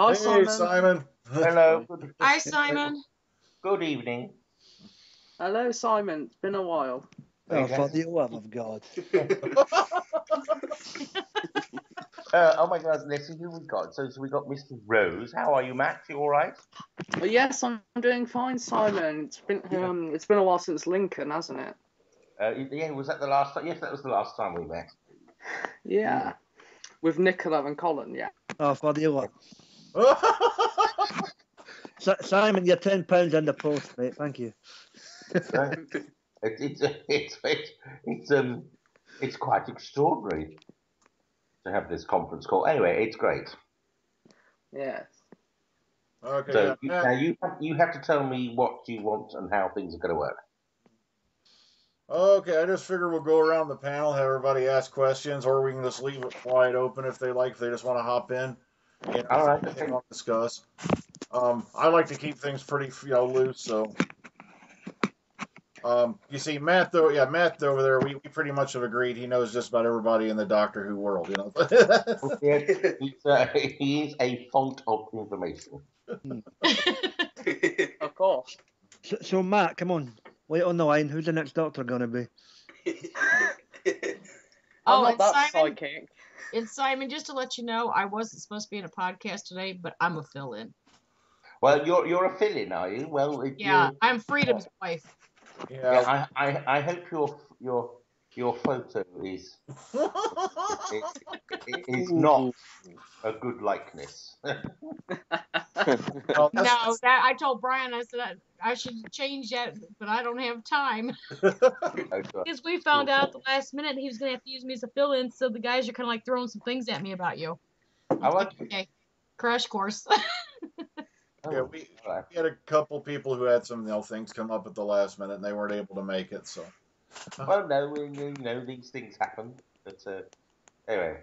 Hi, Hey, Simon. Simon. Hello. Hi, Simon. Good evening. Hello, Simon. It's been a while. Oh, for the love of God. Oh my God, let's see who we got. So we got Mr. Rose. How are you, Matt? You all right? Well, yes, I'm doing fine, Simon. It's been a while since Lincoln, hasn't it? Yeah, was that the last time? Yes, that was the last time we met. Yeah. With Nicola and Colin, yeah. Oh, for the love. Simon, you're £10 in the post, mate. Thank you. It's quite extraordinary to have this conference call. Anyway, it's great. Yes. Okay. So Yeah, now you have to tell me what you want and how things are going to work. okay, I just figure we'll go around the panel, have everybody ask questions, or we can just leave it wide open if they like, if they just want to hop in. You know, All right. they want to discuss. I like to keep things pretty, loose. So, you see, Matt though, Matt over there, we pretty much have agreed he knows just about everybody in the Doctor Who world. You know. He is a font of information. Of course. So, Matt, come on. Wait on the line. Who's the next Doctor going to be? I'm not it's that Simon. psychic. It's Simon. Just to let you know, I wasn't supposed to be in a podcast today, but I'm a fill-in. Well, you're a fill-in, are you? Well, Yeah, I'm Freedom's wife. Yeah, I hope your photo is not a good likeness. Oh, No, that I told Brian. I said I should change that, but I don't have time because we found out at the last minute he was gonna have to use me as a fill-in. So the guys are kind of like throwing some things at me about you. Okay, crash course. Yeah, we had a couple people who had some things come up at the last minute and they weren't able to make it. So. Well, no, these things happen. But anyway,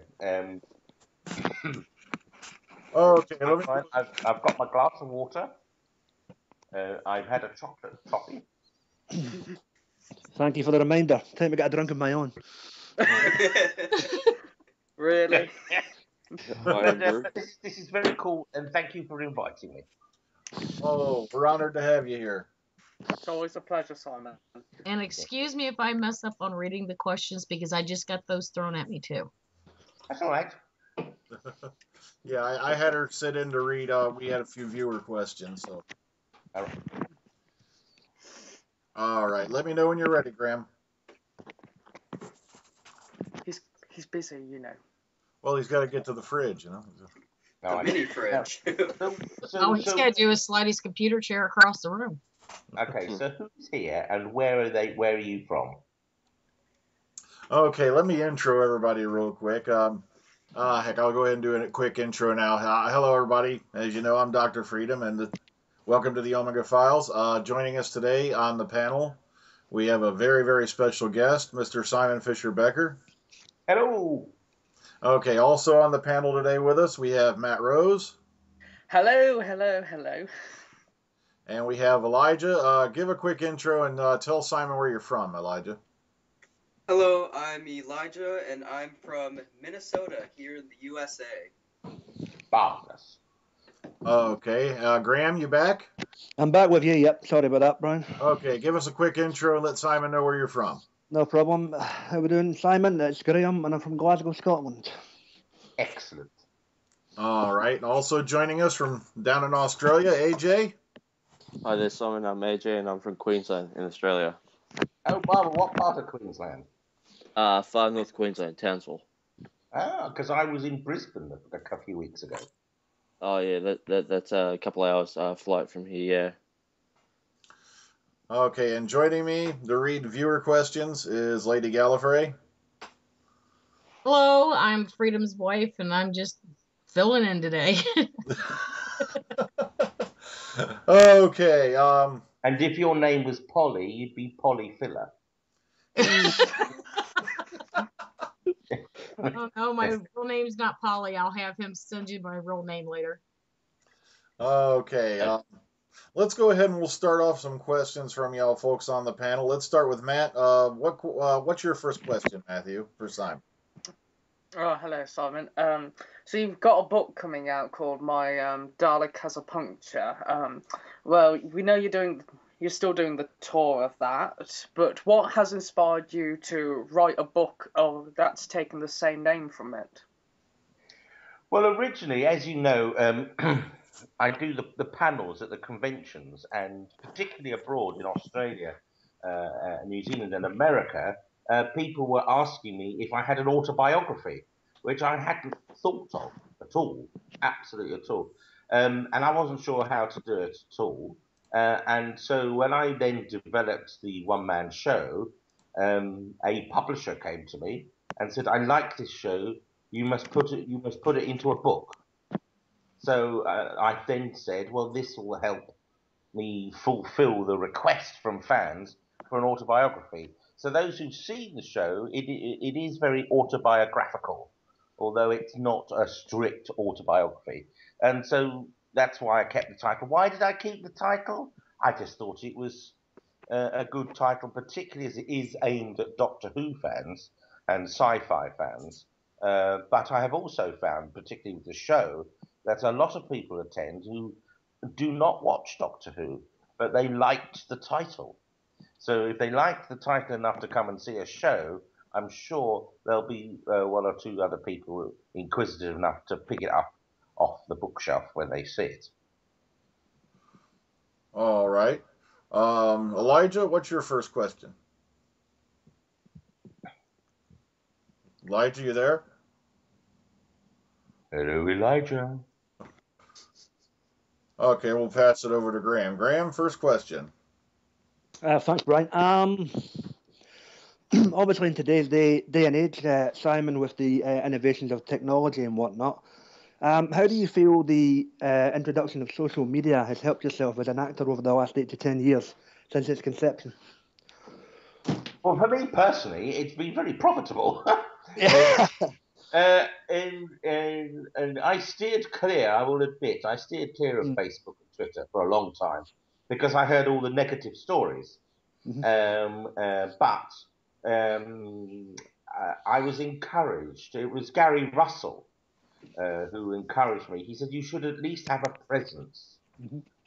Okay, I've got my glass of water. I've had a chocolate toffee. Thank you for the reminder. Time to get a drink of my own. Really? This is very cool, and thank you for inviting me. Oh, we're honored to have you here. It's always a pleasure, Simon. And excuse me if I mess up on reading the questions because I just got those thrown at me too. That's all right. Yeah, I had her sit in to read. We had a few viewer questions. So. All right. Let me know when you're ready, Graham. He's busy, you know. Well, he's got to get to the fridge, No, The mini fridge. All he's got to do is slide his computer chair across the room. Okay, so who's here and where are they? Where are you from? Okay, let me intro everybody real quick. Heck, I'll go ahead and do a quick intro now. Hello, everybody. As you know, I'm Dr. Freedom, and welcome to the Omega Files. Joining us today on the panel, we have a very, very special guest, Mr. Simon Fisher-Becker. Hello. Okay, also on the panel today with us, we have Matt Rose. Hello, hello, hello. And we have Elijah. Give a quick intro and tell Simon where you're from, Elijah. Hello, I'm Elijah, and I'm from Minnesota, here in the USA. Marvelous. Okay, Graham, you back? I'm back with you. Yep. Sorry about that, Brian. Okay, give us a quick intro and let Simon know where you're from. No problem. How we doing, Simon? It's Graham, and I'm from Glasgow, Scotland. Excellent. All right. Also joining us from down in Australia, AJ. Hi there, Simon. I'm AJ, and I'm from Queensland in Australia. Oh, Barbara, what part of Queensland? Far North Queensland, Townsville. Ah, because I was in Brisbane a few weeks ago. Oh yeah, that's a couple hours flight from here. Yeah. Okay, and joining me to read viewer questions is Lady Gallifrey. Hello, I'm Freedom's wife, and I'm just filling in today. Okay. And if your name was Polly, you'd be Polly Filler. Oh no, my real name's not Polly. I'll have him send you my real name later. Okay. Let's go ahead and we'll start off some questions from y'all folks on the panel. Let's start with Matt. What's your first question, Matthew, for Simon? Oh, hello, Simon. So you've got a book coming out called My Dalek Has a Puncture. Well, we know you're still doing the tour of that, but what has inspired you to write a book that's taken the same name from it? Well, originally, as you know, I do the panels at the conventions, and particularly abroad in Australia, New Zealand, and America, people were asking me if I had an autobiography, which I hadn't thought of at all, absolutely at all. And I wasn't sure how to do it at all. And so when I then developed the one-man show, a publisher came to me and said, "I like this show. You must put it into a book." So I then said, well, this will help me fulfill the request from fans for an autobiography. So those who've seen the show, it is very autobiographical, although it's not a strict autobiography. And so that's why I kept the title. Why did I keep the title? I just thought it was a good title, particularly as it is aimed at Doctor Who fans and sci-fi fans. But I have also found, particularly with the show, that a lot of people attend who do not watch Doctor Who, but they liked the title. So if they liked the title enough to come and see a show, I'm sure there'll be one or two other people inquisitive enough to pick it up off the bookshelf when they see it. All right. Elijah, what's your first question? Elijah, you there? Hello, Elijah. Okay, we'll pass it over to Graham. Graham, first question. Thanks, Brian. Obviously, in today's day and age, Simon, with the innovations of technology and whatnot, how do you feel the introduction of social media has helped yourself as an actor over the last 8 to 10 years since its conception? Well, for me personally, it's been very profitable. And I steered clear, I will admit, I steered clear of Facebook and Twitter for a long time because I heard all the negative stories. But I was encouraged. It was Gary Russell who encouraged me. He said, you should at least have a presence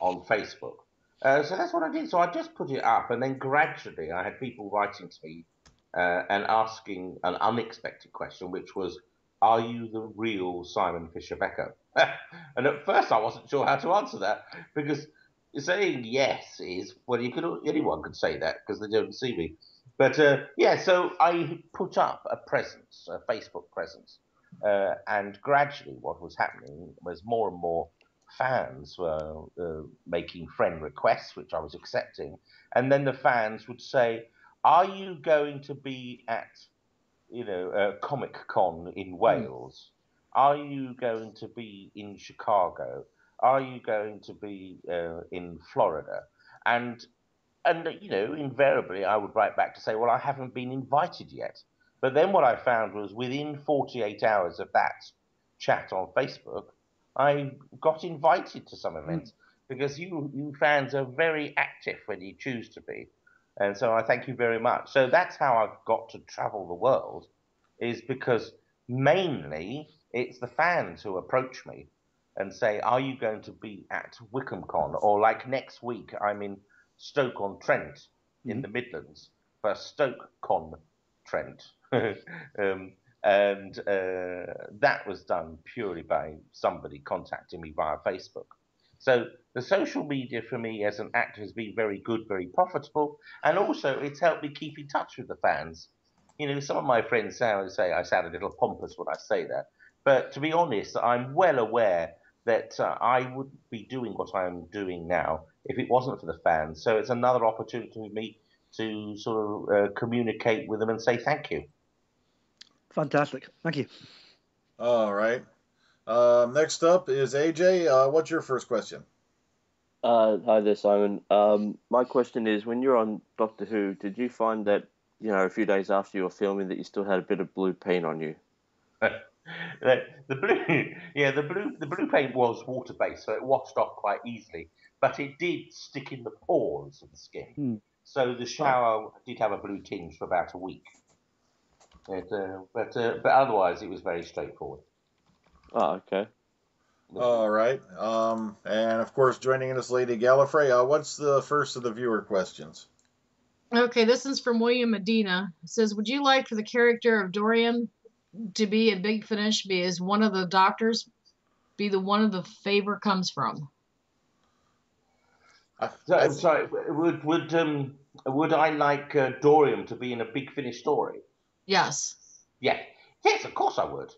on Facebook. So that's what I did. So I just put it up, and then gradually I had people writing to me and asking an unexpected question, which was, are you the real Simon Fisher-Becker? And at first I wasn't sure how to answer that, because saying yes is, well, anyone could say that because they don't see me. But yeah, so I put up a presence, a Facebook presence. And gradually what was happening was more and more fans were making friend requests, which I was accepting. And then the fans would say, are you going to be at, Comic Con in Wales? Are you going to be in Chicago? Are you going to be in Florida? And invariably I would write back to say, well, I haven't been invited yet. But then what I found was within 48 hours of that chat on Facebook, I got invited to some events because you fans are very active when you choose to be. And so I thank you very much. So that's how I've got to travel the world, is because mainly it's the fans who approach me and say, are you going to be at WickhamCon? Or like next week, I'm in Stoke-on-Trent in the Midlands for Stoke-con-Trent. And that was done purely by somebody contacting me via Facebook. So the social media for me as an actor has been very good, very profitable, and also it's helped me keep in touch with the fans. Some of my friends say I sound a little pompous when I say that, but to be honest, I'm well aware that I wouldn't be doing what I'm doing now if it wasn't for the fans. So it's another opportunity for me to sort of communicate with them and say thank you. Fantastic. Thank you. All right. Next up is AJ. What's your first question? Hi there, Simon. My question is, when you're on Doctor Who, did you find that, a few days after you were filming, that you still had a bit of blue paint on you? The blue paint was water based, so it washed off quite easily, but it did stick in the pores of the skin. So the shower did have a blue tinge for about a week. But otherwise, it was very straightforward. Oh, okay. All right. And of course, joining us, Lady Gallifrey. What's the first of the viewer questions? Okay, this is from William Medina. It says, would you like for the character of Dorian to be a Big Finish, be as one of the doctors, be the one of the favor comes from? Sorry, would I like Dorian to be in a Big Finish story? Yes. Yes, of course I would.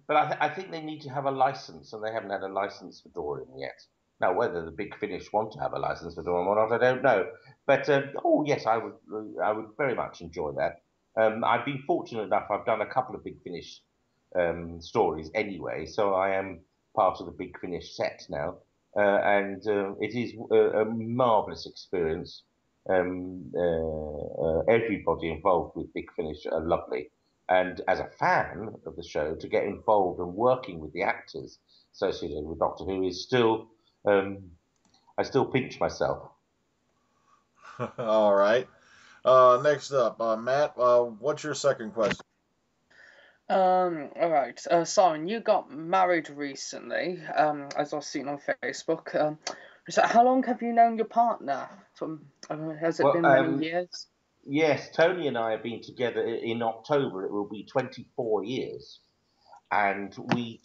But I think they need to have a license, and they haven't had a license for Dorian yet. Now, whether the Big Finish want to have a license for Dorian or not, I don't know. But oh yes, I would very much enjoy that. I've been fortunate enough; I've done a couple of Big Finish stories anyway, so I am part of the Big Finish set now, and it is a marvelous experience. Everybody involved with Big Finish are lovely. And as a fan of the show, to get involved and working with the actors associated with Doctor Who is still, I still pinch myself. All right. Next up, Matt, what's your second question? All right. Simon, you got married recently, as I've seen on Facebook. So how long have you known your partner? Has it been many years? Yes, Tony and I have been together in October. It will be 24 years. And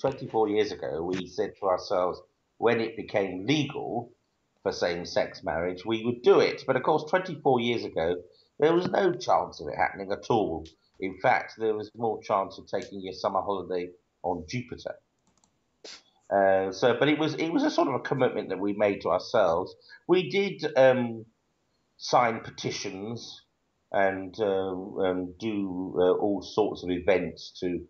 24 years ago, we said to ourselves, when it became legal for same-sex marriage, we would do it. But of course, 24 years ago, there was no chance of it happening at all. In fact, there was more chance of taking your summer holiday on Jupiter. But it was a sort of a commitment that we made to ourselves. We did sign petitions and do all sorts of events to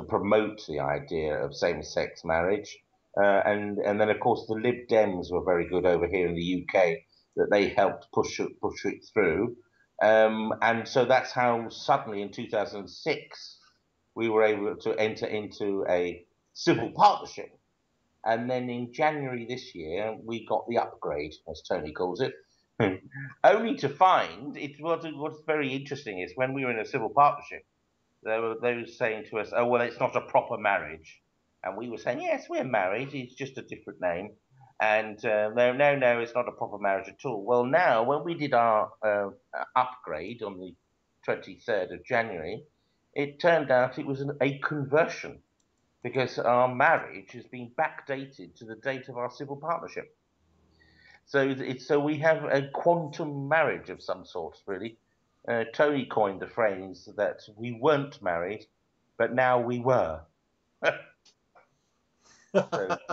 promote the idea of same-sex marriage. And then, of course, the Lib Dems were very good over here in the UK, that they helped push it through. And so that's how suddenly in 2006 we were able to enter into a civil partnership. And then in January this year, we got the upgrade, as Tony calls it. Only to find what's very interesting is when we were in a civil partnership, there were those saying to us, "Oh well, it's not a proper marriage," and we were saying, "Yes, we're married. It's just a different name." And no, it's not a proper marriage at all. Well, now when we did our upgrade on the 23rd of January, it turned out it was a conversion, because our marriage has been backdated to the date of our civil partnership. So we have a quantum marriage of some sort, really. Tony coined the phrase that we weren't married, but now we were. And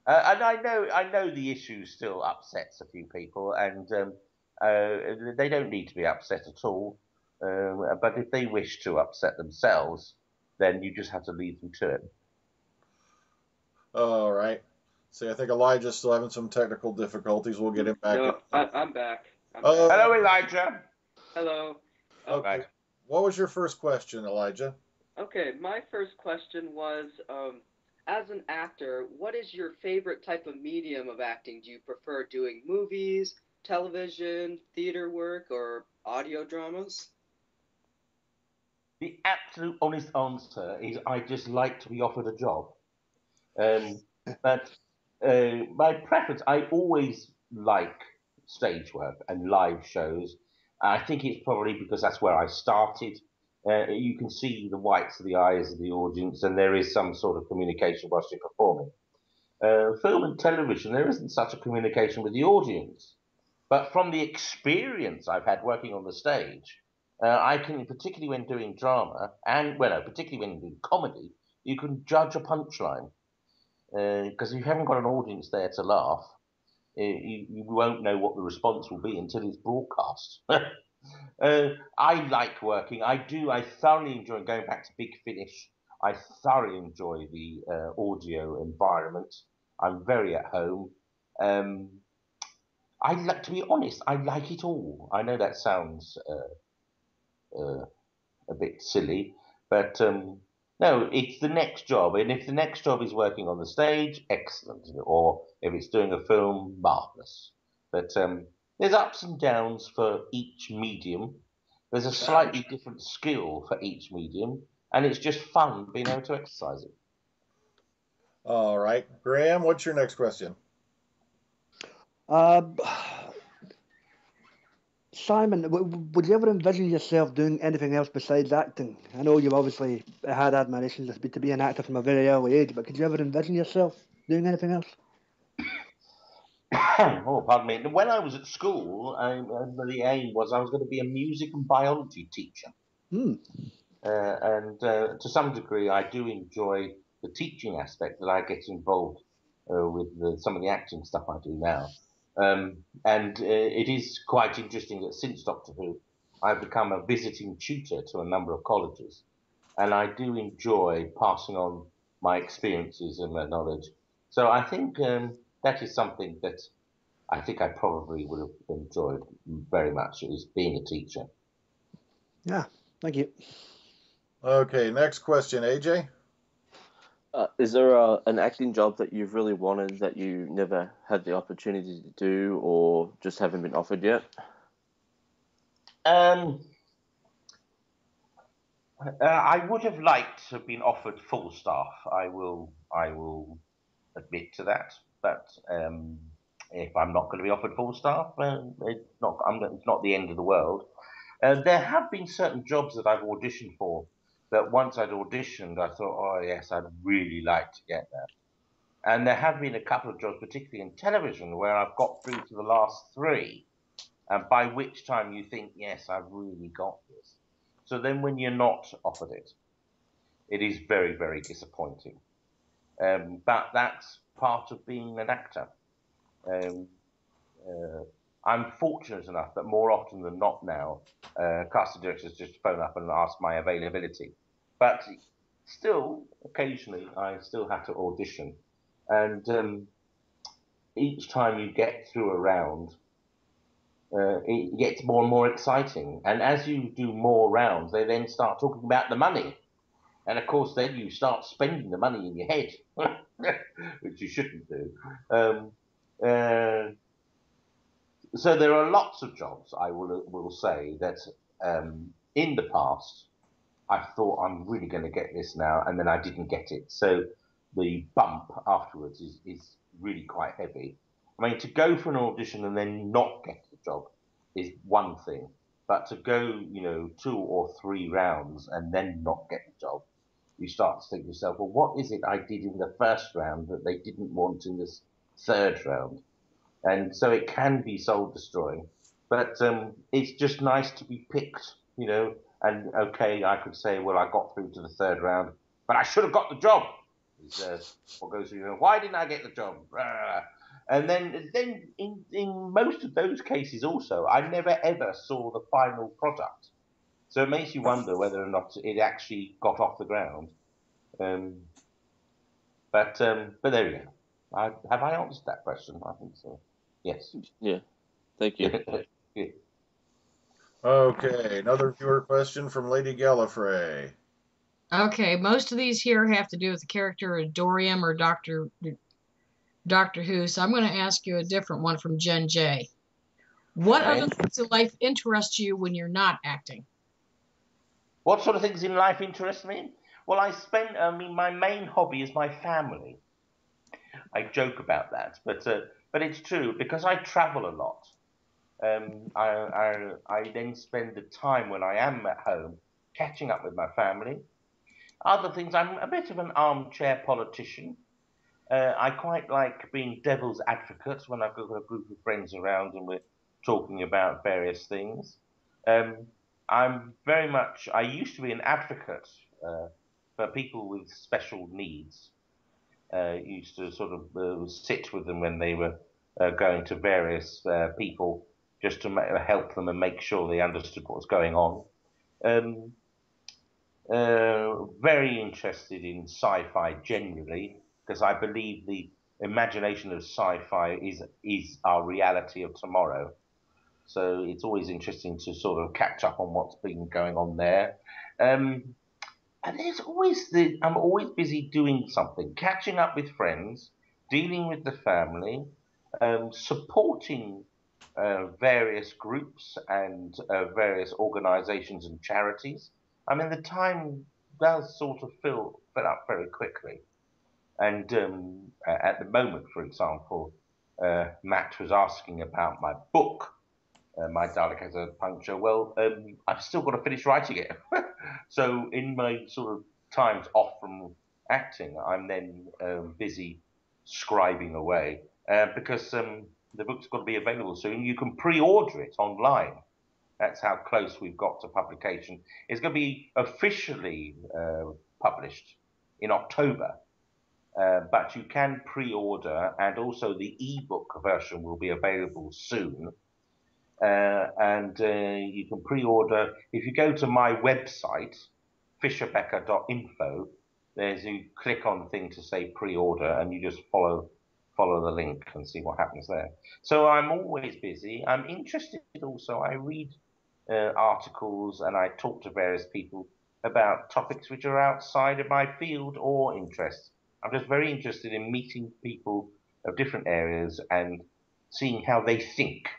I know the issue still upsets a few people, and they don't need to be upset at all. But if they wish to upset themselves, then you just have to leave them to it. All right. See, I think Elijah's still having some technical difficulties. We'll get him back. No, I'm back. Hello, Elijah. Hello. Okay. What was your first question, Elijah? Okay, my first question was, as an actor, what is your favorite type of medium of acting? Do you prefer doing movies, television, theater work, or audio dramas? The absolute honest answer is I just like to be offered a job. But my preference, I always like stage work and live shows. I think it's probably because that's where I started. You can see the whites of the eyes of the audience, and there is some sort of communication whilst you're performing. Film and television, there isn't such a communication with the audience. But from the experience I've had working on the stage, I can, particularly when doing drama, particularly when doing comedy, you can judge a punchline. Because if you haven't got an audience there to laugh, you won't know what the response will be until it's broadcast. I like working. I thoroughly enjoy going back to Big Finish. I thoroughly enjoy the audio environment. I'm very at home. I like, to be honest, I like it all. I know that sounds a bit silly, but no, it's the next job. And if the next job is working on the stage, excellent. Or if it's doing a film, marvelous. But there's ups and downs for each medium. There's a slightly different skill for each medium, and it's just fun being able to exercise it. All right. Graham, what's your next question? Simon, would you ever envision yourself doing anything else besides acting? I know you've obviously had admirations to be an actor from a very early age, but could you ever envision yourself doing anything else? Oh, pardon me. When I was at school, the aim was I was going to be a music and biology teacher. And to some degree, I do enjoy the teaching aspect that I get involved with some of the acting stuff I do now. And it is quite interesting that since Doctor Who, I've become a visiting tutor to a number of colleges. And I do enjoy passing on my experiences and my knowledge. So I think that is something that I think I probably would have enjoyed very much, is being a teacher. Yeah, thank you. Okay, next question, AJ. Is there an acting job that you've really wanted that you never had the opportunity to do, or just haven't been offered yet? I would have liked to have been offered full staff. I will admit to that. But if I'm not going to be offered full staff, it's not the end of the world. There have been certain jobs that I've auditioned for that once I'd auditioned, I thought, oh yes, I'd really like to get that. And there have been a couple of jobs, particularly in television, where I've got through to the last three, and by which time you think, yes, I've really got this. So then when you're not offered it, it is very, very disappointing. But that's part of being an actor. I'm fortunate enough that more often than not now, casting directors just phone up and ask my availability. But still, occasionally, I still have to audition. And each time you get through a round, it gets more and more exciting. And as you do more rounds, they then start talking about the money. And of course, then you start spending the money in your head, which you shouldn't do. So there are lots of jobs, I will say, that in the past, I thought I'm really going to get this now, and then I didn't get it. So the bump afterwards is really quite heavy. I mean, to go for an audition and then not get the job is one thing, but to go, 2 or 3 rounds and then not get the job, you start to think to yourself, well, what is it I did in the first round that they didn't want in this third round? And so it can be soul destroying, but it's just nice to be picked, and okay, I could say, well, I got through to the third round, but I should have got the job. What goes through, why didn't I get the job? And then in most of those cases also, I never ever saw the final product. So it makes you wonder whether or not it actually got off the ground. But there we go. Have I answered that question? I think so. Yes. Yeah. Thank you. Yeah. Okay, another viewer question from Lady Gallifrey. Okay, most of these here have to do with the character of Dorium or Doctor Who, so I'm going to ask you a different one from Jen J. What other things in life interest you when you're not acting? What sort of things in life interest me? Well, my main hobby is my family. I joke about that, but it's true because I travel a lot. I then spend the time when I am at home catching up with my family. Other things, I'm a bit of an armchair politician. I quite like being devil's advocate when I've got a group of friends around and we're talking about various things. I used to be an advocate for people with special needs. Used to sort of sit with them when they were going to various people just to help them and make sure they understood what was going on. Very interested in sci-fi generally, because I believe the imagination of sci-fi is our reality of tomorrow. So it's always interesting to sort of catch up on what's been going on there. And I'm always busy doing something, catching up with friends, dealing with the family, supporting various groups and various organisations and charities. I mean, the time does sort of fill up very quickly. And at the moment, for example, Matt was asking about my book, My Dalek Has a Puncture. Well, I've still got to finish writing it. So in my sort of times off from acting, I'm then busy scribing away because the book's got to be available soon. You can pre-order it online. That's how close we've got to publication. It's going to be officially published in October. But you can pre-order, and also the ebook version will be available soon. You can pre-order if you go to my website, Fisher-Becker.info. There's you click on the thing to say pre-order, and you just follow the link and see what happens there. So I'm always busy. I'm interested also. I read articles and I talk to various people about topics which are outside of my field or interest. I'm just very interested in meeting people of different areas and seeing how they think.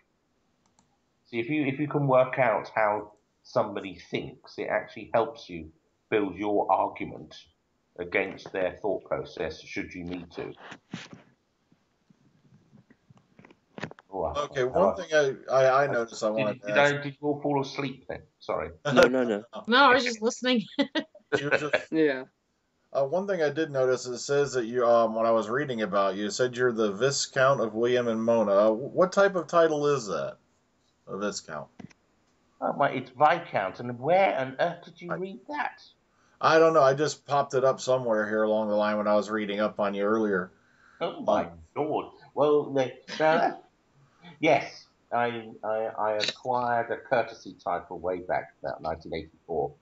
See, if you can work out how somebody thinks, it actually helps you build your argument against their thought process, should you need to. Okay, one thing I noticed I wanted to ask. Did you all fall asleep then? Sorry. No. No, I was just listening. Yeah. One thing I did notice, it says that you, when I was reading about you, it said you're the Viscount of William and Mona. What type of title is that? A Viscount? It's Viscount, and where on earth did you read that? I don't know. I just popped it up somewhere here along the line when I was reading up on you earlier. Oh my Lord! Well, yes, I acquired a courtesy title way back about 1984.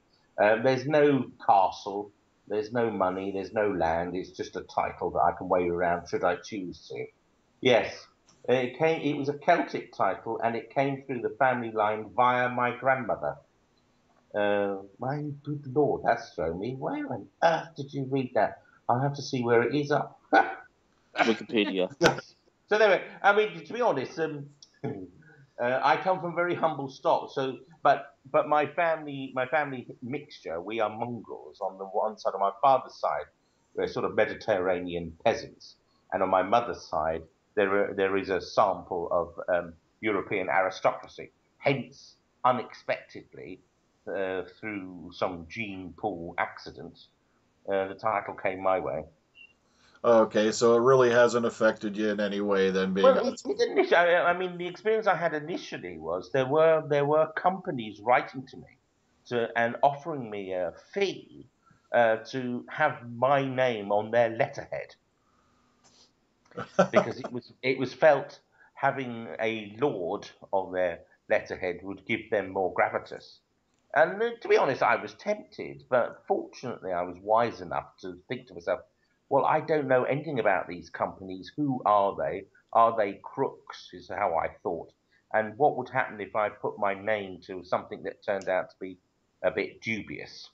There's no castle, there's no money, there's no land. It's just a title that I can wave around should I choose to. Yes, it was a Celtic title, and it came through the family line via my grandmother. My good Lord, that's thrown me. Where on earth did you read that? I'll have to see where it is up. Wikipedia. Yes. So there. I mean, to be honest, I come from very humble stock. So, but my family mixture, we are mongrels. On the one side of my father's side, we're sort of Mediterranean peasants, and on my mother's side, there is a sample of European aristocracy. Hence, unexpectedly, through some gene pool accident, the title came my way. Okay, so it really hasn't affected you in any way then being... Well, I mean, the experience I had initially was there were companies writing to me and offering me a fee to have my name on their letterhead because it was felt having a lord on their letterhead would give them more gravitas. And to be honest, I was tempted, but fortunately I was wise enough to think to myself, well, I don't know anything about these companies. Who are they? Are they crooks, is how I thought. And what would happen if I put my name to something that turned out to be a bit dubious?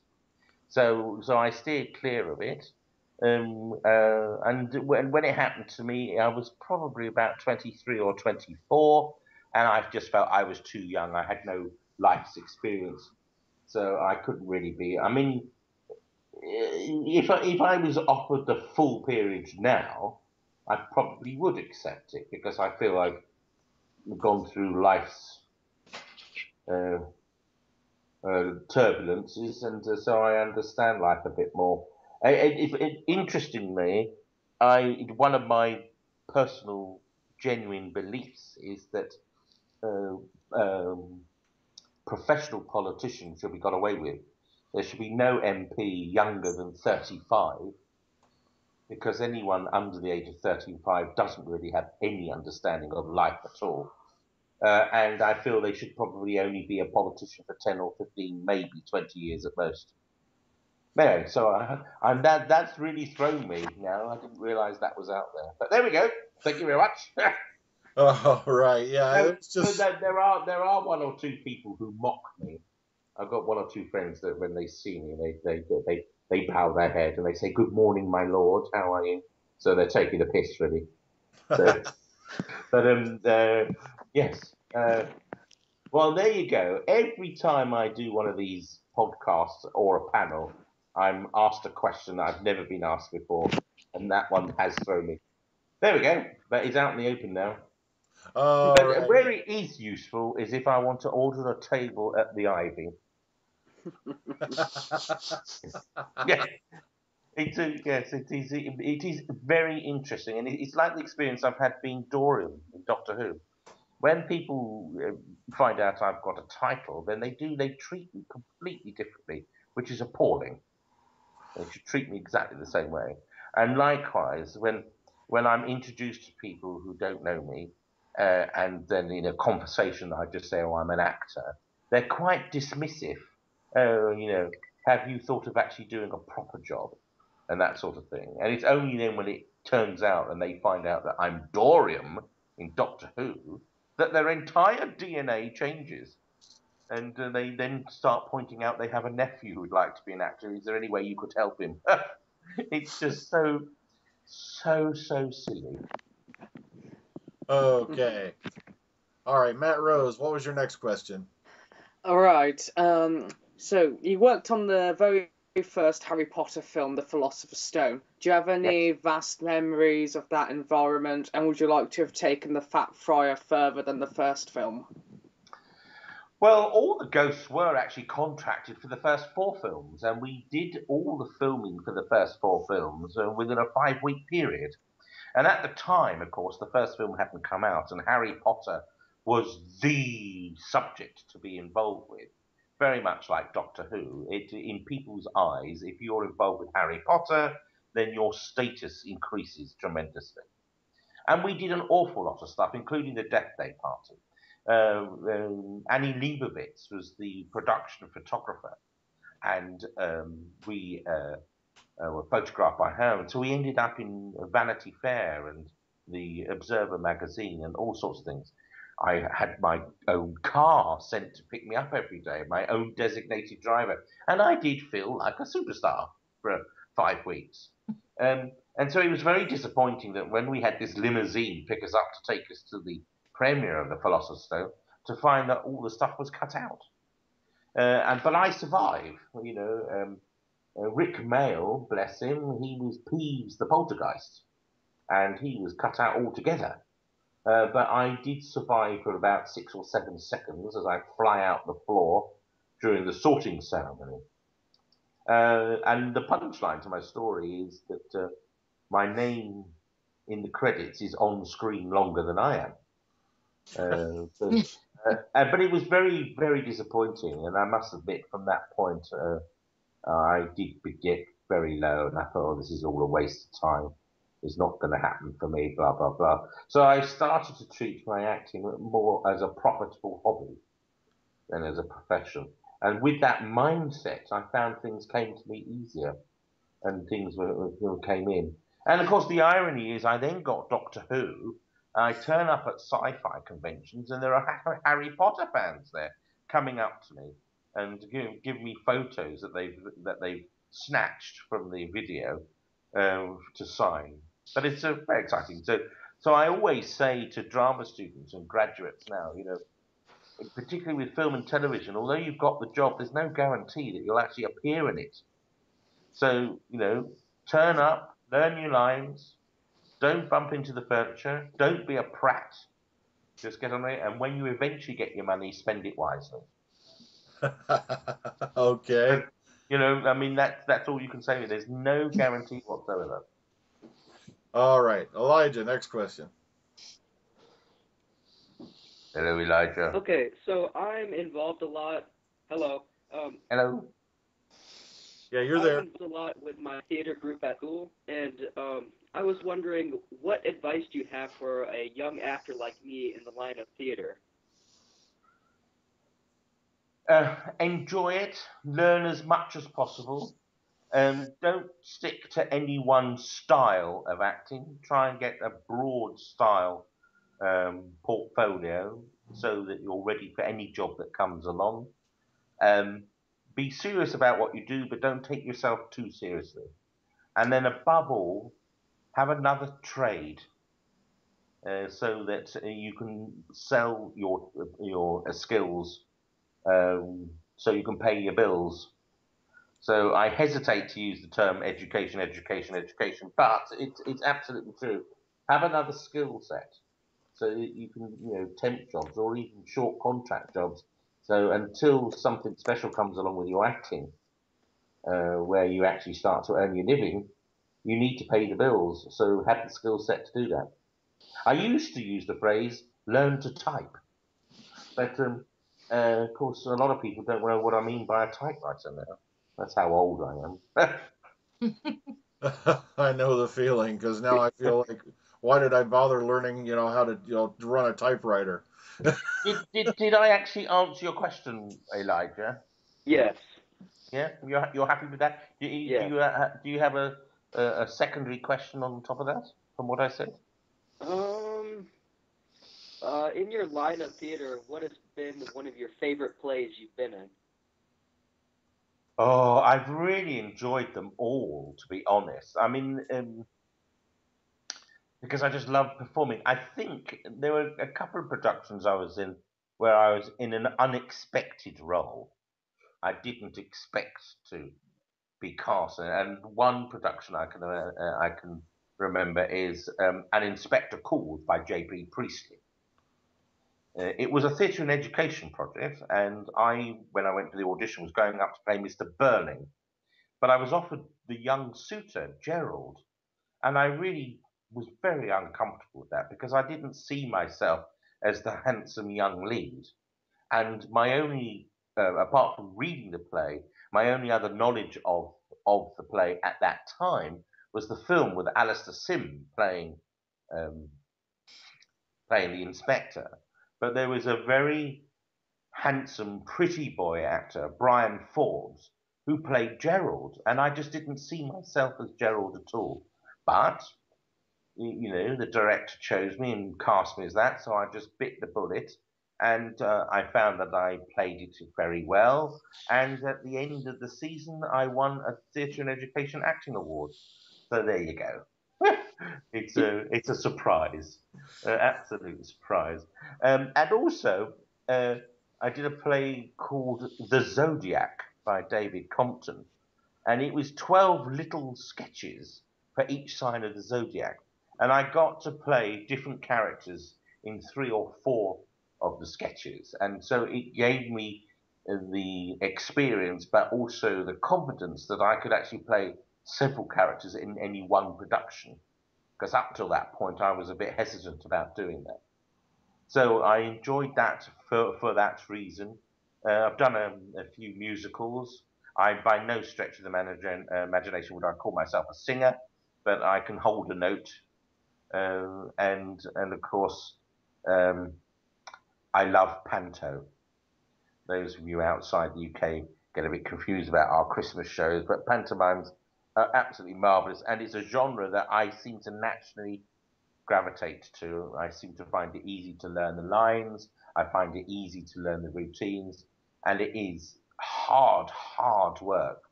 So I steered clear of it. And when it happened to me, I was probably about 23 or 24, and I just felt I was too young. I had no life's experience. So I couldn't really be. I mean, if I was offered the full period now, I probably would accept it because I feel I've gone through life's turbulences, and so I understand life a bit more. Interestingly, one of my personal, genuine beliefs is that professional politicians should be got away with. There should be no MP younger than 35, because anyone under the age of 35 doesn't really have any understanding of life at all. And I feel they should probably only be a politician for 10 or 15, maybe 20 years at most. Anyway, so that's really thrown me now. I didn't realise that was out there. But there we go. Thank you very much. Oh, right. Yeah, it's just... There are one or two people who mock me. I've got one or two friends that when they see me, they bow their head and they say, "Good morning, my lord. How are you?" So they're taking the piss, really. So, but yes, Well, there you go. Every time I do one of these podcasts or a panel, I'm asked a question that I've never been asked before, and that one has thrown me. There we go. But it's out in the open now. But right. where it is useful is if I want to order a table at the Ivy. Yeah. Yes, it is. It is very interesting, and it's like the experience I've had being Dorian in Doctor Who. When people find out I've got a title, then they treat me completely differently, which is appalling. They should treat me exactly the same way. And likewise, when I'm introduced to people who don't know me, and then in a conversation I just say, "Oh, I'm an actor," they're quite dismissive. Oh, have you thought of actually doing a proper job, and that sort of thing. And it's only then when it turns out and they find out that I'm Dorian in Doctor Who that their entire DNA changes. And they then start pointing out they have a nephew who'd like to be an actor. Is there any way you could help him? It's just so silly. Okay. All right, Matt Rose, what was your next question? All right. So you worked on the very first Harry Potter film, The Philosopher's Stone. Do you have any vast memories of that environment, and would you like to have taken the Fat Friar further than the first film? Well, all the ghosts were actually contracted for the first 4 films, and we did all the filming for the first 4 films within a 5-week period. And at the time, of course, the first film hadn't come out, and Harry Potter was the subject to be involved with. Very much like Doctor Who. In people's eyes, if you're involved with Harry Potter, then your status increases tremendously. And we did an awful lot of stuff, including the Death Day party. Annie Leibovitz was the production photographer, and we were photographed by her. And so we ended up in Vanity Fair and the Observer magazine and all sorts of things. I had my own car sent to pick me up every day, my own designated driver, and I did feel like a superstar for 5 weeks. And so it was very disappointing that when we had this limousine pick us up to take us to the premiere of The Philosopher's Stone, to find that all the stuff was cut out. But I survived, Rick Mail, bless him, he was Peeves the Poltergeist, and he was cut out altogether. But I did survive for about 6 or 7 seconds as I fly out the floor during the sorting ceremony. And the punchline to my story is that my name in the credits is on screen longer than I am. But it was very, very disappointing, and I must admit, from that point, I did get very low, and I thought, oh, this is all a waste of time. It's not going to happen for me, blah, blah, blah. So I started to treat my acting more as a profitable hobby than as a profession. And with that mindset, I found things came to me easier, and things came in. And of course, the irony is I then got Doctor Who. I turn up at sci-fi conventions, and there are Harry Potter fans there coming up to me and give me photos that they've snatched from the video to sign. But it's very exciting. So I always say to drama students and graduates now, particularly with film and television, although you've got the job, there's no guarantee that you'll actually appear in it. So, turn up, learn your lines, don't bump into the furniture, don't be a prat. Just get on it, and when you eventually get your money, spend it wisely. Okay. That's all you can say. There's no guarantee whatsoever. All right, Elijah, next question. Hello, Elijah. Okay, so I'm involved a lot. Hello. Hello. Yeah, you're there. I'm involved a lot with my theater group at school, and I was wondering, what advice do you have for a young actor like me in the line of theater? Enjoy it. Learn as much as possible. Don't stick to any one style of acting. Try and get a broad style portfolio so that you're ready for any job that comes along. Be serious about what you do, but don't take yourself too seriously. And then above all, have another trade. so that you can sell your skills, so you can pay your bills. So I hesitate to use the term education, but it's absolutely true. Have another skill set so that you can, temp jobs or even short contract jobs. So until something special comes along with your acting, where you actually start to earn your living, you need to pay the bills. So have the skill set to do that. I used to use the phrase "learn to type," but of course, a lot of people don't know what I mean by a typewriter now. That's how old I am. I know the feeling because now I feel like, why did I bother learning, how to, to run a typewriter? Did I actually answer your question, Elijah? Yes. Yeah, you're happy with that? Yes. Do you have a secondary question on top of that from what I said? In your line of theater, what has been one of your favorite plays you've been in? Oh, I've really enjoyed them all, to be honest. I mean, because I just love performing. I think there were a couple of productions I was in where I was in an unexpected role. I didn't expect to be cast in, and one production I can remember is An Inspector Calls by J.B. Priestley. It was a theatre and education project, and when I went to the audition, was going up to play Mr. Burling, but I was offered the young suitor, Gerald, and I really was very uncomfortable with that because I didn't see myself as the handsome young lead. And my only, apart from reading the play, my only other knowledge of the play at that time was the film with Alistair Sim um, playing the inspector. But there was a very handsome, pretty boy actor, Brian Forbes, who played Gerald, and I just didn't see myself as Gerald at all. But the director chose me and cast me as that, so I just bit the bullet, and I found that I played it very well. And at the end of the season, I won a Theatre and Education Acting Award. So there you go. It's a surprise, absolute surprise. And also, I did a play called The Zodiac by David Compton, and it was 12 little sketches for each sign of the zodiac. And I got to play different characters in 3 or 4 of the sketches. And so it gave me the experience, but also the confidence that I could actually play several characters in any one production. Because up till that point, I was a bit hesitant about doing that. So I enjoyed that for that reason. I've done a few musicals. I, by no stretch of the imagination, would I call myself a singer, but I can hold a note. And of course, I love panto. Those of you outside the UK get a bit confused about our Christmas shows, but pantomimes are absolutely marvelous, and it's a genre that I seem to naturally gravitate to. I seem to find it easy to learn the lines. I find it easy to learn the routines, and it is hard work,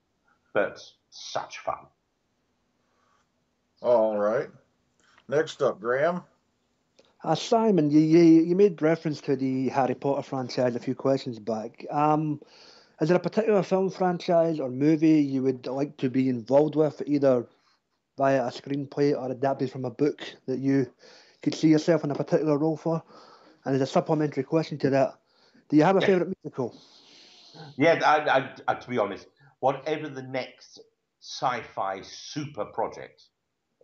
but such fun. All right. Next up, Graham. Simon, you made reference to the Harry Potter franchise a few questions back. Is there a particular film franchise or movie you would like to be involved with, either via a screenplay or adapted from a book, that you could see yourself in a particular role for? And as a supplementary question to that, do you have a favourite musical? Yeah, I, to be honest, whatever the next sci-fi super project,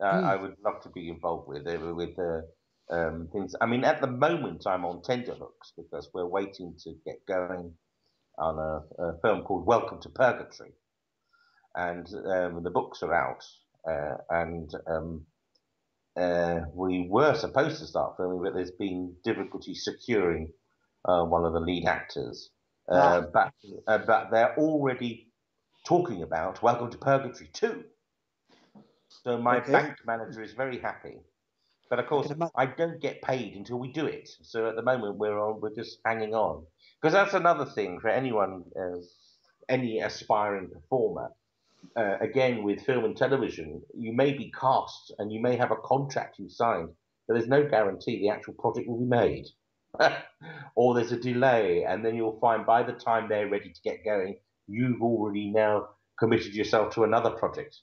I would love to be involved with things. I mean, at the moment, I'm on tenterhooks because we're waiting to get going on a film called Welcome to Purgatory, and the books are out, and we were supposed to start filming, but there's been difficulty securing one of the lead actors. But they're already talking about Welcome to Purgatory 2. So my bank manager is very happy. But of course, I don't get paid until we do it. So at the moment, we're just hanging on. Because that's another thing for anyone, any aspiring performer. Again, with film and television, you may be cast and you may have a contract you signed, but there's no guarantee the actual project will be made. Or there's a delay, and then you'll find by the time they're ready to get going, you've already now committed yourself to another project.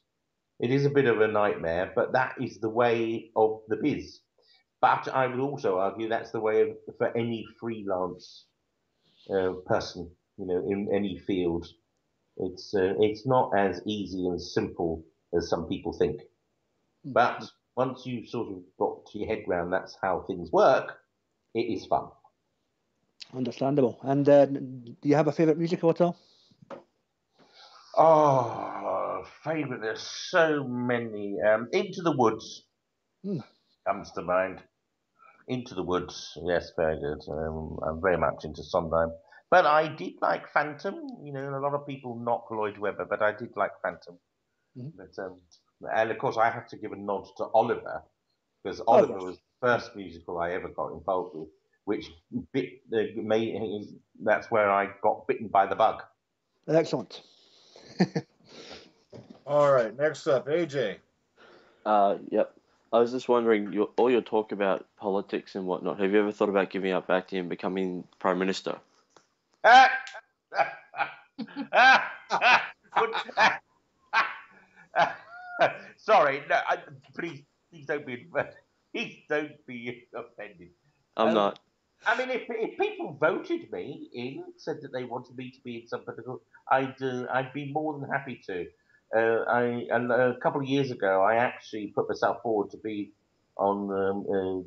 It is a bit of a nightmare, but that is the way of the biz. But I would also argue that's the way for any freelance person, in any field. It's not as easy and simple as some people think. But once you sort of got your head round that's how things work, it is fun. Understandable. And do you have a favourite musical at all? Oh, favourite, there's so many. Into the Woods comes to mind. Into the Woods, yes, very good. I'm very much into Sondheim. But I did like Phantom. A lot of people knock Lloyd Webber, but I did like Phantom. But, and of course, I have to give a nod to Oliver, because Oliver was the first musical I ever got involved with, which that's where I got bitten by the bug. Excellent. All right, next up, AJ. Yep. I was just wondering, all your talk about politics and whatnot, have you ever thought about giving up acting and becoming Prime Minister? Sorry, no, please don't be offended. I'm not. I mean, if people voted me in, said that they wanted me to be in some political, I'd be more than happy to. A couple of years ago, I actually put myself forward to be on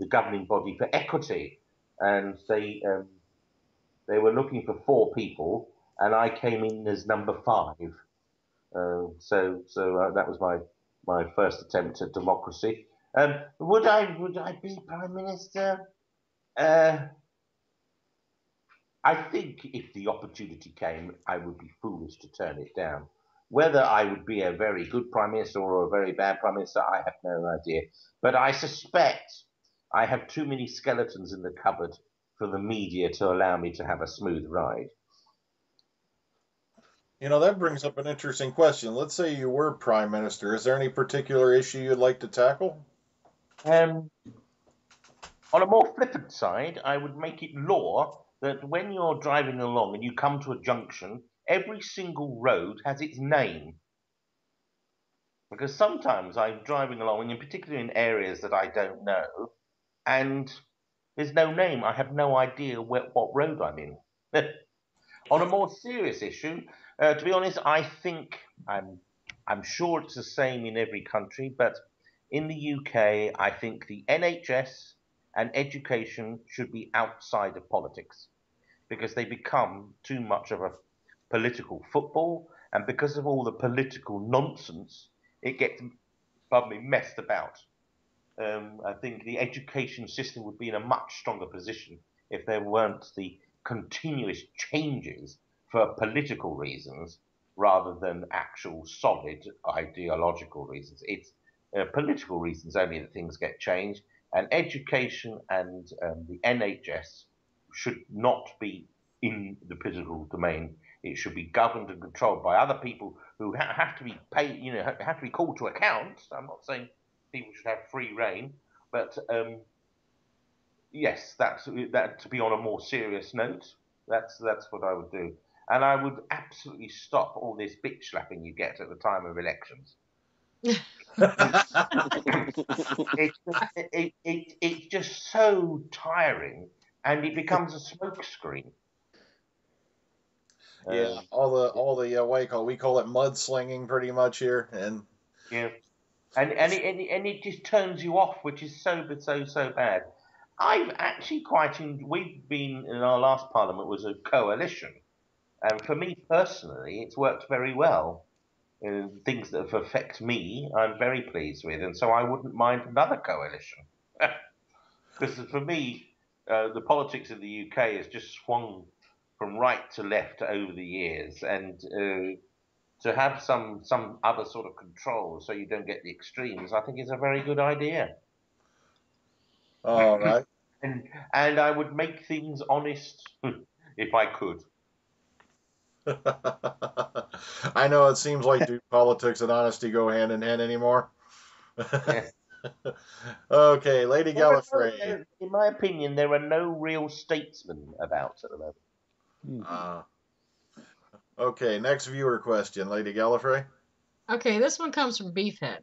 the governing body for equity, and they were looking for 4 people, and I came in as number 5. So that was my first attempt at democracy. Would I be Prime Minister? I think if the opportunity came, I would be foolish to turn it down. Whether I would be a very good Prime Minister or a very bad Prime Minister, I have no idea. But I suspect I have too many skeletons in the cupboard for the media to allow me to have a smooth ride. That brings up an interesting question. Let's say you were Prime Minister. Is there any particular issue you'd like to tackle? On a more flippant side, I would make it law that when you're driving along and you come to a junction, every single road has its name. Because sometimes I'm driving along, and in particular in areas that I don't know, and there's no name. I have no idea what road I'm in. On a more serious issue, to be honest, I think I'm sure it's the same in every country, but in the UK, I think the NHS and education should be outside of politics, because they become too much of a political football, and because of all the political nonsense, it gets messed about. I think the education system would be in a much stronger position if there weren't the continuous changes for political reasons rather than actual solid ideological reasons. It's political reasons only that things get changed, and education and the NHS should not be in the political domain. It should be governed and controlled by other people who have to be paid, have to be called to account. I'm not saying people should have free reign, but yes, that to be on a more serious note, that's what I would do, and I would absolutely stop all this bitch slapping you get at the time of elections. It's just so tiring, and it becomes a smokescreen. Yeah, all the we call it mudslinging pretty much here, and yeah, and it just turns you off, which is so bad. I've actually we've been in our last parliament was a coalition, and for me personally, it's worked very well. Things that affect me, I'm very pleased with, and so I wouldn't mind another coalition. Because for me, the politics of the UK has just swung from right to left over the years, and to have some other sort of control so you don't get the extremes, I think is a very good idea. All right. And I would make things honest if I could. I know it seems like do politics and honesty go hand in hand anymore? Okay, Lady Gallifrey. In my opinion, there are no real statesmen about at the moment. Okay, next viewer question, Lady Gallifrey. Okay, this one comes from Beefhead.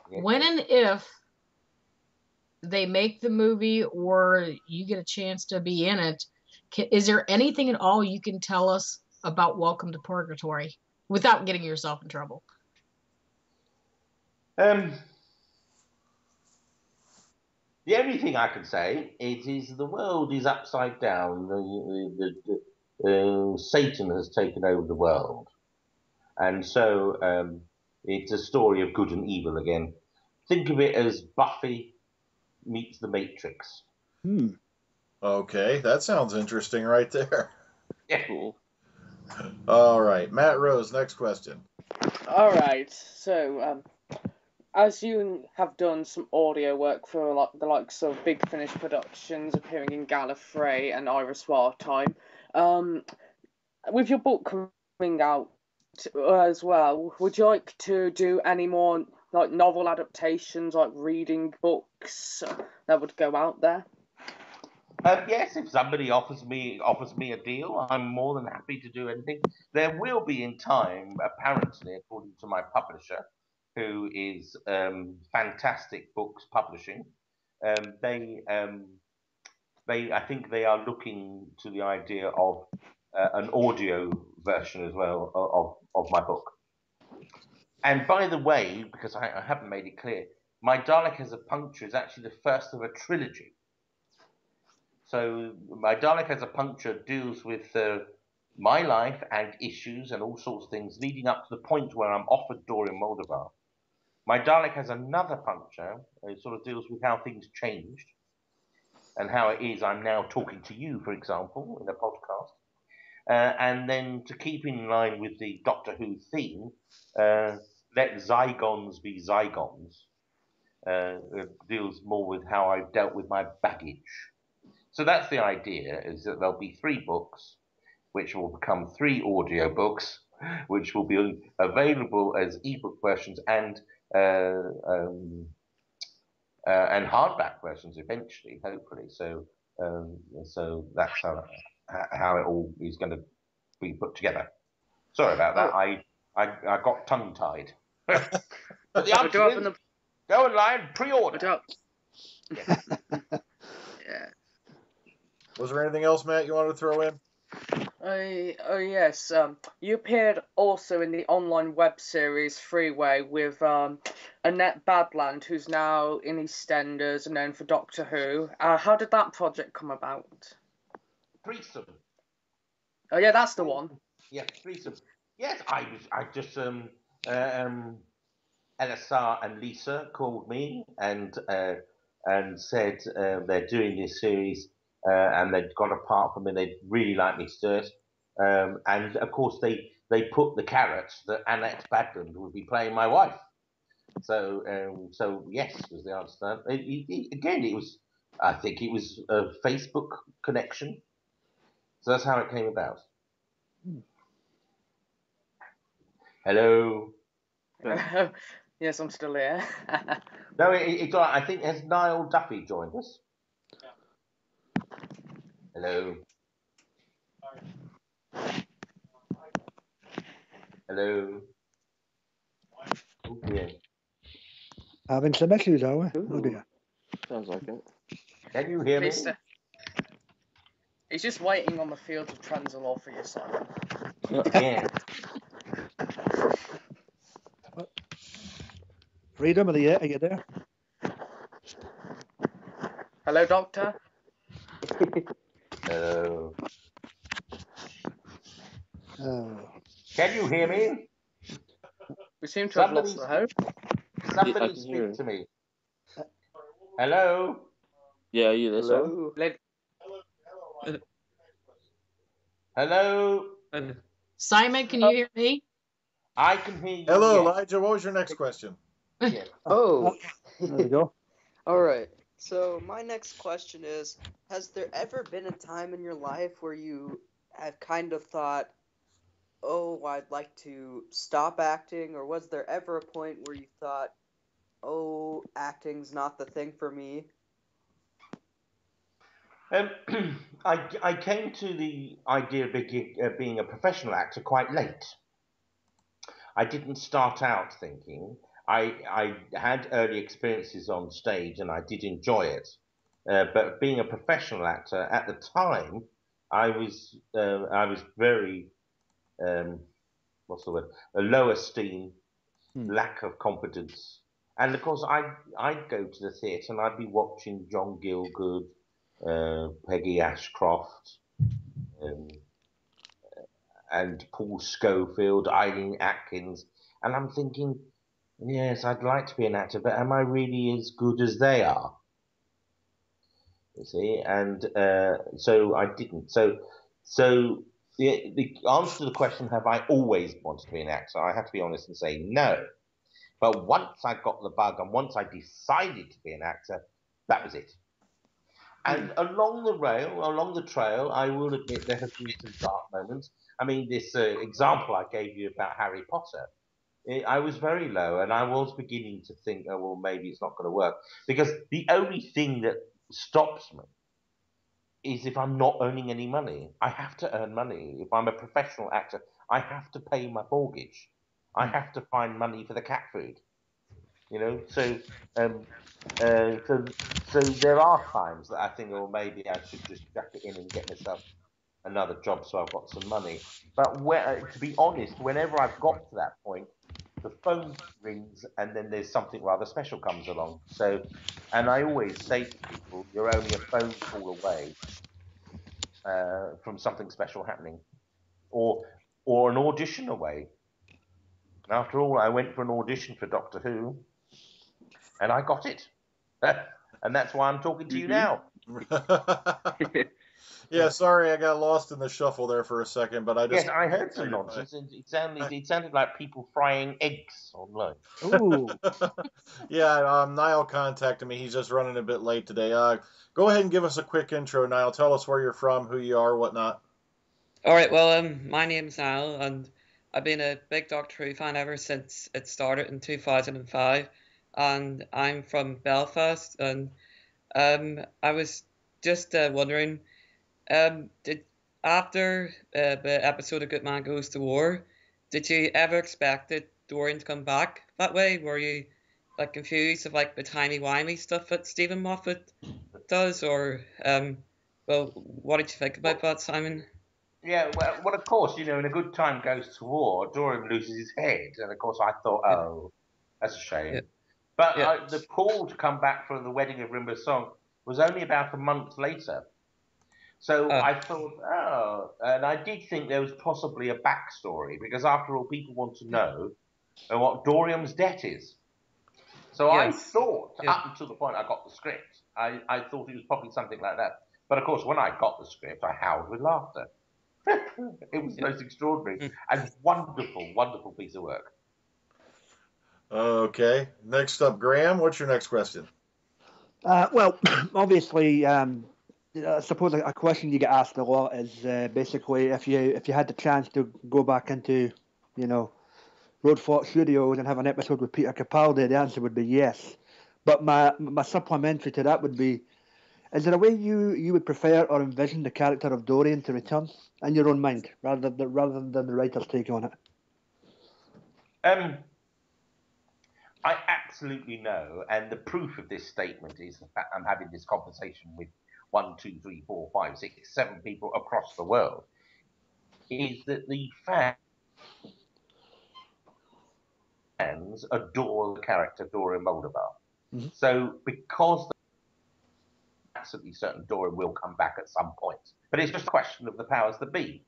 When and if they make the movie or you get a chance to be in it, is there anything at all you can tell us about Welcome to Purgatory without getting yourself in trouble? The only thing I can say is the world is upside down. Satan has taken over the world. And so it's a story of good and evil again. Think of it as Buffy meets the Matrix. Okay, that sounds interesting right there. Yeah. Cool. All right, Matt Rose, next question. All right, so as you have done some audio work for the likes of Big Finish Productions, appearing in Gallifrey and Iris Wartime, with your book coming out as well, would you like to do any more like novel adaptations, like reading books that would go out there? Yes, if somebody offers me a deal, I'm more than happy to do anything. There will be in time, apparently, according to my publisher, who is Fantastic Books Publishing. I think they are looking to the idea of an audio version as well of my book. And by the way, because I haven't made it clear, My Dalek Has a Puncture is actually the first of a trilogy. So My Dalek Has a Puncture deals with my life and issues and all sorts of things leading up to the point where I'm offered Dorian Moldovar. My Dalek Has Another Puncture. It sort of deals with how things changed and how it is I'm now talking to you, for example, in a podcast. And then to keep in line with the Doctor Who theme, Let Zygons Be Zygons. It deals more with how I've dealt with my baggage. So that's the idea, is that there'll be 3 books, which will become 3 audio books, which will be available as ebook versions and hardback versions eventually, hopefully. So that's how it all is going to be put together. Sorry about that. I got tongue-tied. But the answer is, go online, pre-order. Yeah. Was there anything else, Matt, you wanted to throw in? Oh yes. You appeared also in the online web series Freeway with Annette Badland, who's now in EastEnders and known for Doctor Who. How did that project come about? Threesome. Oh yeah, that's the one. Yeah, threesome. Yes, I just LSR and Lisa called me and said they're doing this series and they'd got a part from me. They'd really like me to do it. And of course they put the carrot that Annette Badland would be playing my wife. So yes was the answer to that. I think it was a Facebook connection. So that's how it came about. Hello. Yes, I'm still here. No, it's all right. I think has Niall Duffy joined us? Hello. Hello. Oh dear. Having some issues, are we? Oh dear. Sounds like it. Can you hear me? He's just waiting on the field of Transalore for you, Simon. Yeah. Freedom, are you there? Hello, Doctor. Hello. Oh. Can you hear me? We seem to have lost the hope. Somebody speak to me. Hello. Yeah, are you there, Simon? Hello. Simon, can you hear me? I can hear you. Hello, yes. Elijah. What was your next question? Yeah. Oh. There we go. All right. So my next question is, has there ever been a time in your life where you have kind of thought, oh, I'd like to stop acting? Or was there ever a point where you thought, oh, acting's not the thing for me? I came to the idea of being a professional actor quite late. I didn't start out thinking. I had early experiences on stage and I did enjoy it. But being a professional actor at the time, I was very what's the word? A low esteem, lack of confidence, and of course I'd go to the theatre and I'd be watching John Gielgud, Peggy Ashcroft, and Paul Schofield, Eileen Atkins, and I'm thinking, yes, I'd like to be an actor, but am I really as good as they are? You see, and so I didn't. So the answer to the question, have I always wanted to be an actor? I have to be honest and say no. But once I got the bug and once I decided to be an actor, that was it. And along the trail, I will admit there have been some dark moments. I mean, this example I gave you about Harry Potter, I was very low and I was beginning to think, oh, well, maybe it's not going to work. Because the only thing that stops me is if I'm not earning any money. I have to earn money. If I'm a professional actor, I have to pay my mortgage. I have to find money for the cat food. You know, so there are times that I think, oh, maybe I should just jack it in and get myself another job so I've got some money. But to be honest, whenever I've got to that point, the phone rings and then there's something rather special comes along. So, and I always say to people, you're only a phone call away from something special happening, or an audition away. And after all, I went for an audition for Doctor Who, and I got it. And that's why I'm talking to you now. Yeah, sorry, I got lost in the shuffle there for a second, but I just... Yes, I heard some nonsense. It sounded like people frying eggs online. Ooh. Yeah, Niall contacted me. He's just running a bit late today. Go ahead and give us a quick intro, Niall. Tell us where you're from, who you are, whatnot. All right, well, my name's Niall, and I've been a big Doctor Who fan ever since it started in 2005, and I'm from Belfast, and I was just wondering, did after the episode of Good Man Goes to War, did you ever expect that Dorian to come back that way? Were you like confused of like the timey-wimey stuff that Stephen Moffat does, or well, what did you think about that, Simon? Yeah, well, of course, you know, in A Good Time Goes to War, Dorian loses his head, and of course I thought, oh, that's a shame. Yeah. But Yeah. the call to come back for the wedding of Rimbaud's Song was only about a month later. So I thought, oh, and I did think there was possibly a backstory, because after all, people want to know what Dorian's debt is. So Yes. I thought, Yeah. up until the point I got the script, I thought it was probably something like that. But of course, when I got the script, I howled with laughter. It was the most extraordinary and wonderful, wonderful piece of work. Okay. Next up, Graham, what's your next question? Well, obviously, I suppose a question you get asked a lot is basically if you had the chance to go back into, you know, Roadfort Studios and have an episode with Peter Capaldi, the answer would be yes. But my supplementary to that would be, is there a way you would prefer or envision the character of Dorian to return in your own mind, rather than the writer's take on it? I absolutely know, and the proof of this statement is the fact I'm having this conversation with 1, 2, 3, 4, 5, 6, 7 people across the world, is that the fans adore the character Dorian Moldovar. Mm-hmm. So because absolutely certain Dorian will come back at some point, but it's just a question of the powers that be.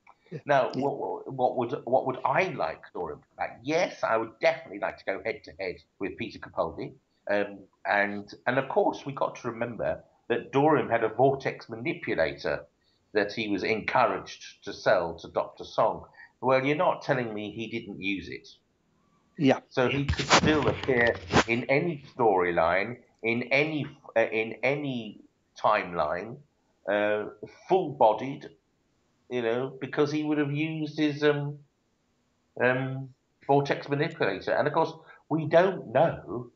Now, what would I like Dorian to come back? Yes, I would definitely like to go head to head with Peter Capaldi, and of course we got to remember that Dorian had a vortex manipulator that he was encouraged to sell to Dr. Song. Well, you're not telling me he didn't use it. Yeah. So he could still appear in any storyline, in any timeline, full-bodied, you know, because he would have used his vortex manipulator. And of course, we don't know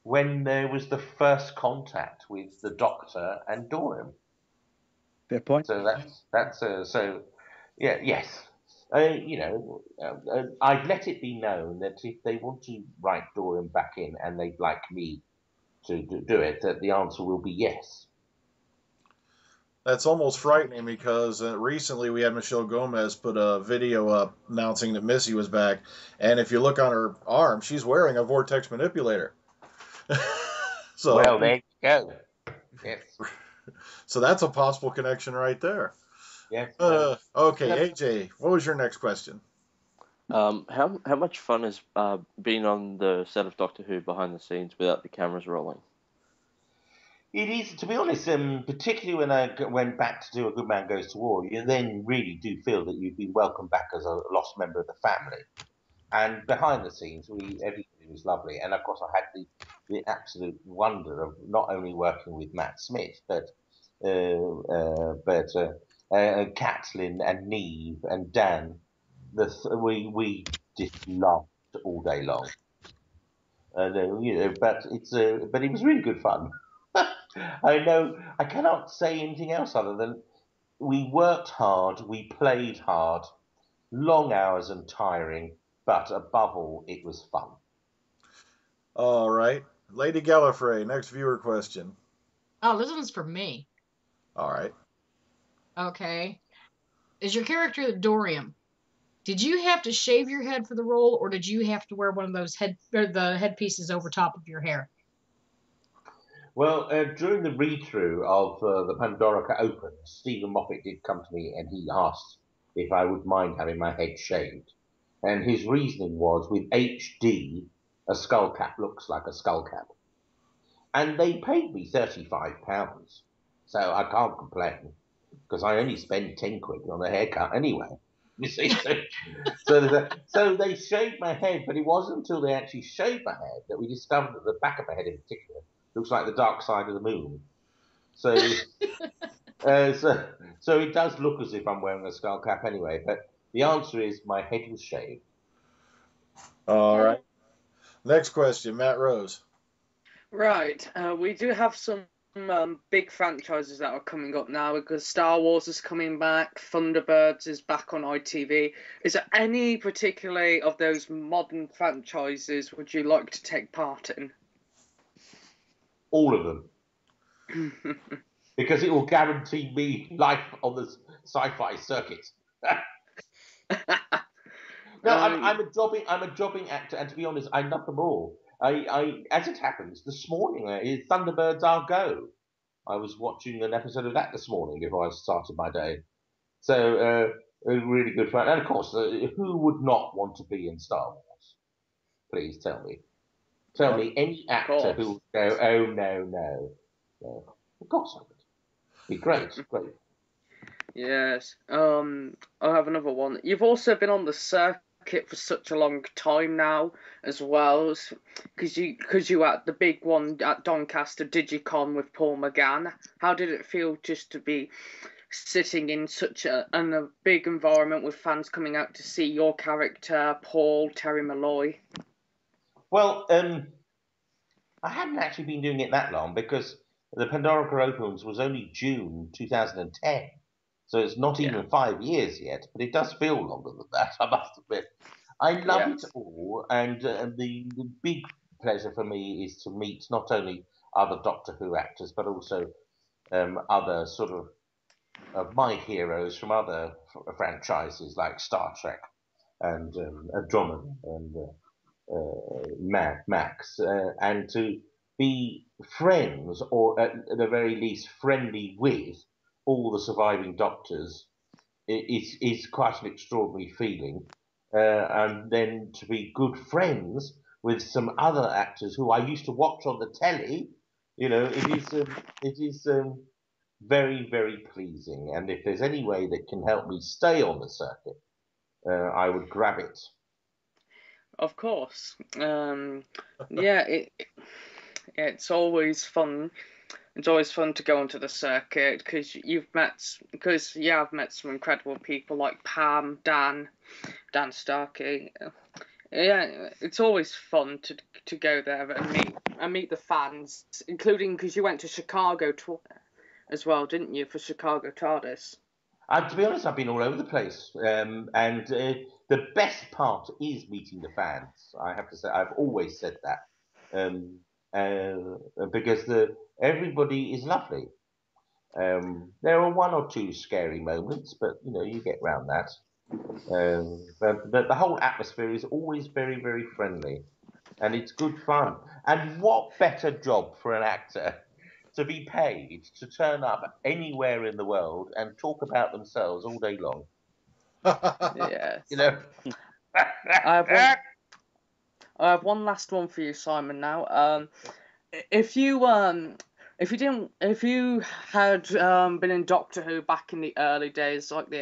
when there was the first contact with the Doctor and Dorian. Fair point. So yes. I'd let it be known that if they want to write Dorian back in and they'd like me to do it, that the answer will be yes. That's almost frightening because recently we had Michelle Gomez put a video up announcing that Missy was back, and if you look on her arm, she's wearing a vortex manipulator. So, well, there you go. Yes. So that's a possible connection right there. Yes. Okay, AJ, what was your next question? How much fun has been on the set of Doctor Who behind the scenes without the cameras rolling? It is, to be honest, particularly when I went back to do A Good Man Goes to War, you then really do feel that you've been welcomed back as a lost member of the family. And behind the scenes, everything was lovely. And of course, I had the absolute wonder of not only working with Matt Smith, but Kathleen and Neve and Dan. We just laughed all day long. But it was really good fun. I know I cannot say anything else other than we worked hard, we played hard, long hours and tiring, but above all, it was fun. All right. Lady Gallifrey, next viewer question. Oh, this one's for me. All right. Okay. Is your character Dorian? Did you have to shave your head for the role, or did you have to wear one of those headpieces over top of your hair? Well, during the read-through of the Pandorica Open, Stephen Moffat did come to me and he asked if I would mind having my head shaved. And his reasoning was, with HD, a skull cap looks like a skull cap. And they paid me £35, so I can't complain, because I only spend 10 quid on a haircut anyway. You see, so they shaved my head, but it wasn't until they actually shaved my head that we discovered that the back of my head in particular looks like the dark side of the moon. So, so it does look as if I'm wearing a skull cap anyway. But the answer is my head was shaved. All right. Next question, Matt Rose. Right. We do have some big franchises that are coming up now because Star Wars is coming back, Thunderbirds is back on ITV. Is there any particularly of those modern franchises would you like to take part in? All of them. Because it will guarantee me life on the sci-fi circuit. No, I'm a jobbing actor, and to be honest, I love them all. I as it happens, this morning is Thunderbirds Our Go. I was watching an episode of that this morning before I started my day. So really good fun, and of course, who would not want to be in Star Wars? Please tell me. Tell me any actor who would go, oh, no. Of course I would. Be great. Yes. I have another one. You've also been on the circuit for such a long time now as well, because you were at the big one at Doncaster Digicon with Paul McGann. How did it feel just to be sitting in such a big environment with fans coming out to see your character, Paul, Terry Malloy? Well, I hadn't actually been doing it that long because the Pandorica Opens was only June 2010. So it's not even 5 years yet, but it does feel longer than that, I must admit. I love it all, and the big pleasure for me is to meet not only other Doctor Who actors, but also other sort of my heroes from other franchises like Star Trek and Andromeda and Max, and to be friends, or at the very least friendly with all the surviving Doctors is quite an extraordinary feeling. And then to be good friends with some other actors who I used to watch on the telly, it is very, very pleasing. And if there's any way that can help me stay on the circuit, I would grab it. Of course. It's always fun. It's always fun to go onto the circuit because I've met some incredible people like Pam, Dan Starkey. Yeah, it's always fun to go there and meet and meet the fans, including because you went to Chicago as well, didn't you, for Chicago TARDIS? To be honest, I've been all over the place, and the best part is meeting the fans. I have to say, I've always said that, because everybody is lovely. There are one or two scary moments, but you get round that. But the whole atmosphere is always very, very friendly, and it's good fun. And what better job for an actor to be paid to turn up anywhere in the world and talk about themselves all day long? Yes. I have one last one for you, Simon. Now, if you had been in Doctor Who back in the early days, like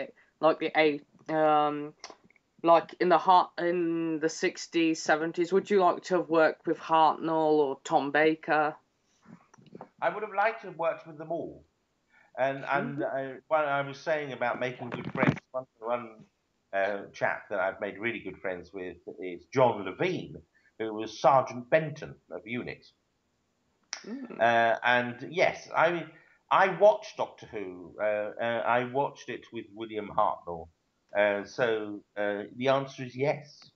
in the 60s, 70s, would you like to have worked with Hartnell or Tom Baker? I would have liked to have worked with them all. And what I was saying about making good friends, one chap that I've made really good friends with is John Levine, who was Sergeant Benton of Unit. And yes, I watched Doctor Who. I watched it with William Hartnell. So the answer is yes.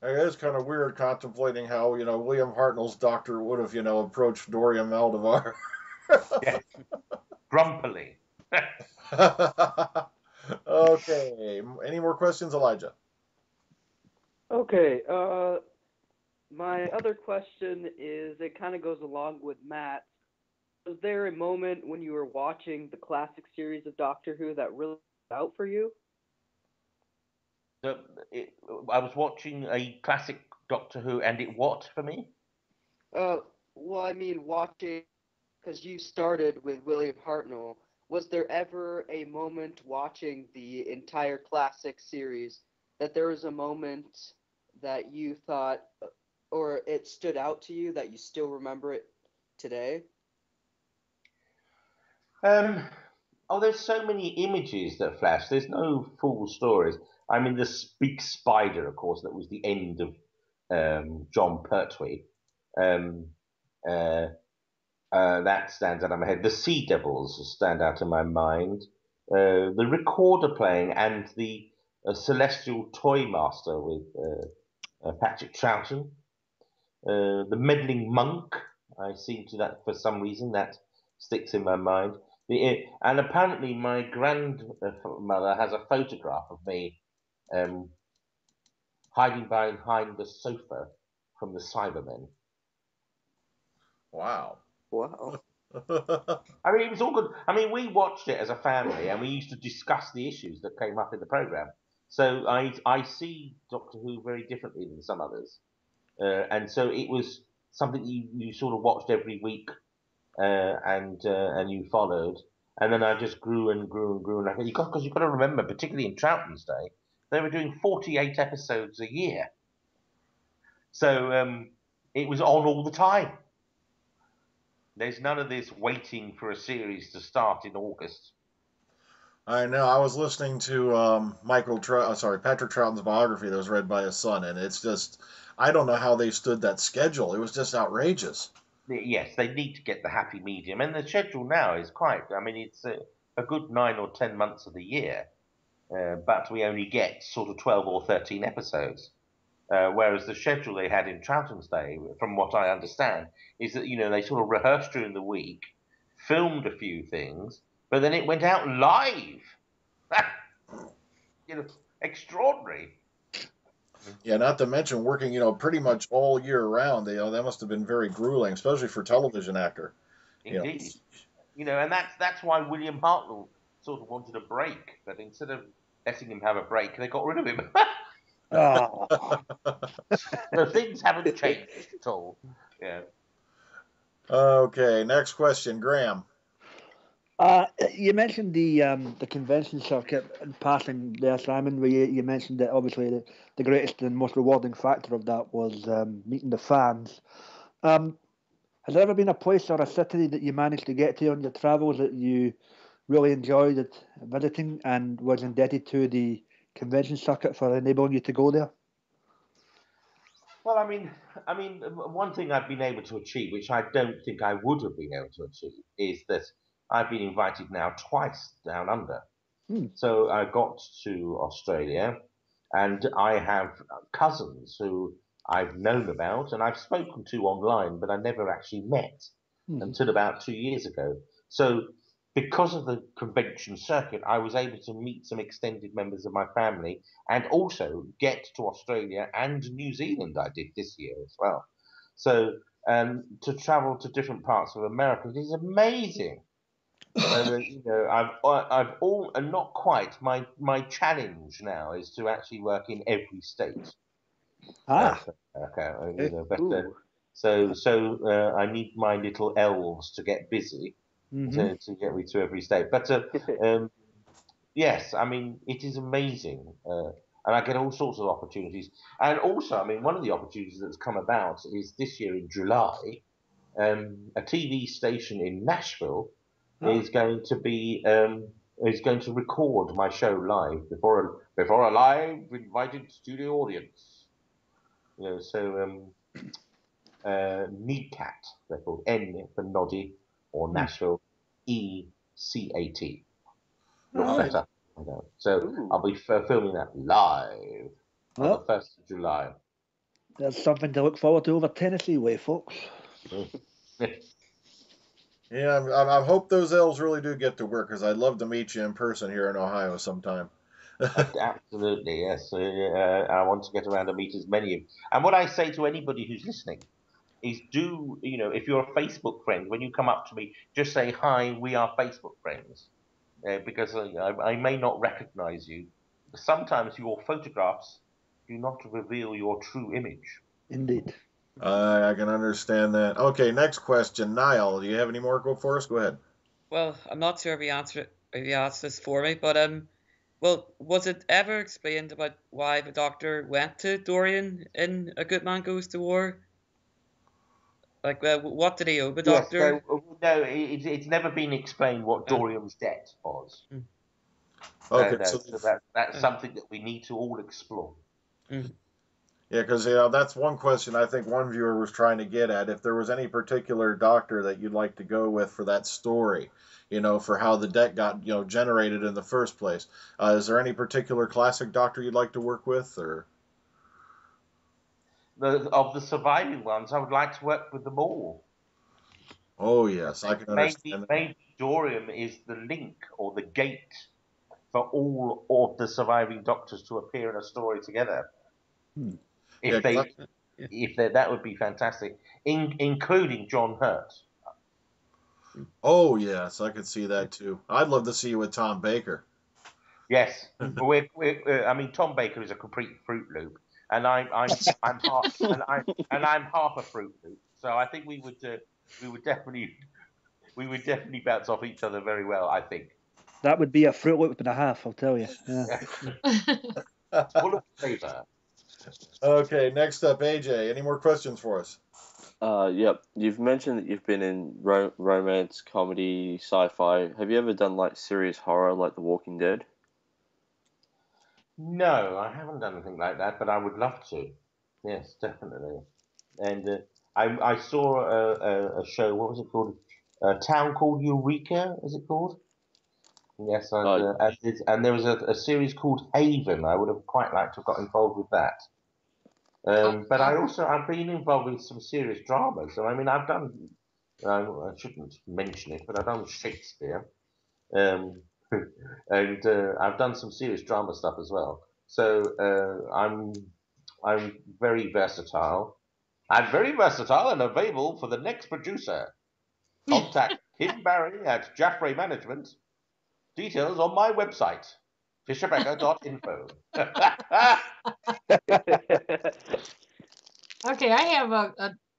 It is kind of weird contemplating how, William Hartnell's doctor would have, approached Dorian Maldivar. Yes. Grumpily. Okay. Any more questions, Elijah? Okay. My other question is, it kind of goes along with Matt. Was there a moment when you were watching the classic series of Doctor Who that really stood out for you? I was watching a classic Doctor Who, and it what for me? Well, I mean, watching, because you started with William Hartnell. Was there ever a moment watching the entire classic series that there was a moment that you thought, or it stood out to you that you still remember it today? There's so many images that flash. There's no full stories. I mean, the big spider, of course, that was the end of John Pertwee. That stands out in my head. The Sea Devils stand out in my mind. The recorder playing and the Celestial Toy Master with Patrick Troughton. The Meddling Monk, I seem to that for some reason that sticks in my mind. And apparently my grandmother has a photograph of me hiding behind the sofa from the Cybermen. Wow. I mean, it was all good. I mean, we watched it as a family, and we used to discuss the issues that came up in the program. So I see Doctor Who very differently than some others, and so it was something you sort of watched every week, and you followed, and then I just grew and grew and grew. And because you've got to remember, particularly in Troughton's day, they were doing 48 episodes a year, so it was on all the time. There's none of this waiting for a series to start in August. I know. I was listening to Patrick Troughton's biography that was read by his son, and it's just, I don't know how they stood that schedule. It was just outrageous. Yes, they need to get the happy medium, and the schedule now is quite. I mean, it's a good 9 or 10 months of the year, but we only get sort of 12 or 13 episodes. Whereas the schedule they had in Troughton's day, from what I understand, is that they sort of rehearsed during the week, filmed a few things, but then it went out live. Extraordinary. Yeah, not to mention working, pretty much all year round. That must have been very grueling, especially for a television actor. Indeed. And that's why William Hartnell sort of wanted a break, but instead of letting him have a break, they got rid of him. Oh. So things haven't changed at all. Yeah. Okay, next question, Graham. You mentioned the convention circuit in passing there, Simon, where you mentioned that obviously the greatest and most rewarding factor of that was meeting the fans. Has there ever been a place or a city that you managed to get to on your travels that you really enjoyed visiting and was indebted to the convention circuit for enabling you to go there? Well, one thing I've been able to achieve, which I don't think I would have been able to achieve, is that I've been invited now twice down under. So I got to Australia, and I have cousins who I've known about and I've spoken to online, but I never actually met until about 2 years ago. So because of the convention circuit, I was able to meet some extended members of my family and also get to Australia and New Zealand. I did this year as well. So to travel to different parts of America, it is amazing. I've all and not quite. My challenge now is to actually work in every state. So I need my little elves to get busy to get me to every state. But yes, it is amazing, and I get all sorts of opportunities. And also, one of the opportunities that's come about is this year in July, a TV station in Nashville is going to record my show live before a live invited studio audience. NECAT, they're called, N for Noddy, or Nashville, ECAT. Look that up. So I'll be filming that live on the 1st of July. There's something to look forward to over Tennessee way, folks. Yeah, I hope those elves really do get to work, because I'd love to meet you in person here in Ohio sometime. Absolutely, yes. I want to get around and meet as many of you. And what I say to anybody who's listening is if you're a Facebook friend, when you come up to me, just say, hi, we are Facebook friends. Because I may not recognize you. Sometimes your photographs do not reveal your true image. Indeed. I can understand that. Okay, next question. Niall, do you have any more for us? Go ahead. Well, I'm not sure if you answered this for me, but well, was it ever explained about why the Doctor went to Dorian in A Good Man Goes to War? Like, what did he owe the Doctor? No, it's never been explained what Dorian's debt was. Okay, so that's something that we need to all explore. Yeah, because that's one question I think one viewer was trying to get at. If there was any particular Doctor that you'd like to go with for that story, for how the debt got generated in the first place. Is there any particular classic Doctor you'd like to work with, or? Of the surviving ones, I would like to work with them all. Oh yes, I can understand that. Maybe Dorian is the link or the gate for all of the surviving Doctors to appear in a story together. If that would be fantastic, including John Hurt. Oh yes, I could see that too. I'd love to see you with Tom Baker. Yes, Tom Baker is a complete Fruit Loop, and I'm half a Fruit Loop. So I think we would definitely bounce off each other very well. I think that would be a Fruit Loop and a half. I'll tell you. Yeah. Full of flavor. Okay, next up, AJ. Any more questions for us? Yep. You've mentioned that you've been in romance, comedy, sci-fi. Have you ever done like serious horror, like The Walking Dead? No, I haven't done anything like that, but I would love to. Yes, definitely. And I saw a show. What was it called? A Town Called Eureka. Is it called? Yes, and there was a series called Haven. I would have quite liked to have got involved with that. But I've been involved with some serious dramas. So I've done. I shouldn't mention it, but I've done Shakespeare, and I've done some serious drama stuff as well. So I'm very versatile. I'm very versatile and available for the next producer. Contact Kim Barry at Jaffrey Management. Details on my website, Fisher-Becker.info. Okay, I have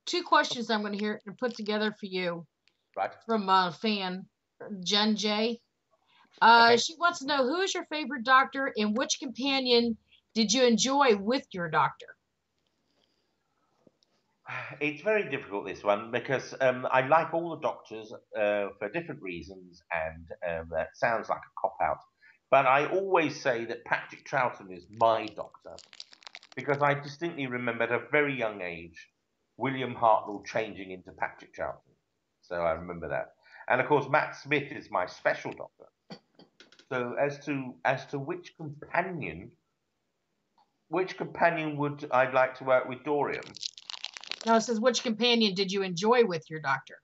two questions I'm going to put together for you. Right. From a fan, Jen J. She wants to know, who is your favorite Doctor and which companion did you enjoy with your Doctor? It's very difficult, this one, because I like all the Doctors for different reasons, and that sounds like a cop-out. But I always say that Patrick Troughton is my Doctor. because I distinctly remember at a very young age William Hartnell changing into Patrick Charlton. So I remember that. And of course, Matt Smith is my special doctor. So as to which companion would I like to work with Dorian? No, it says, which companion did you enjoy with your doctor?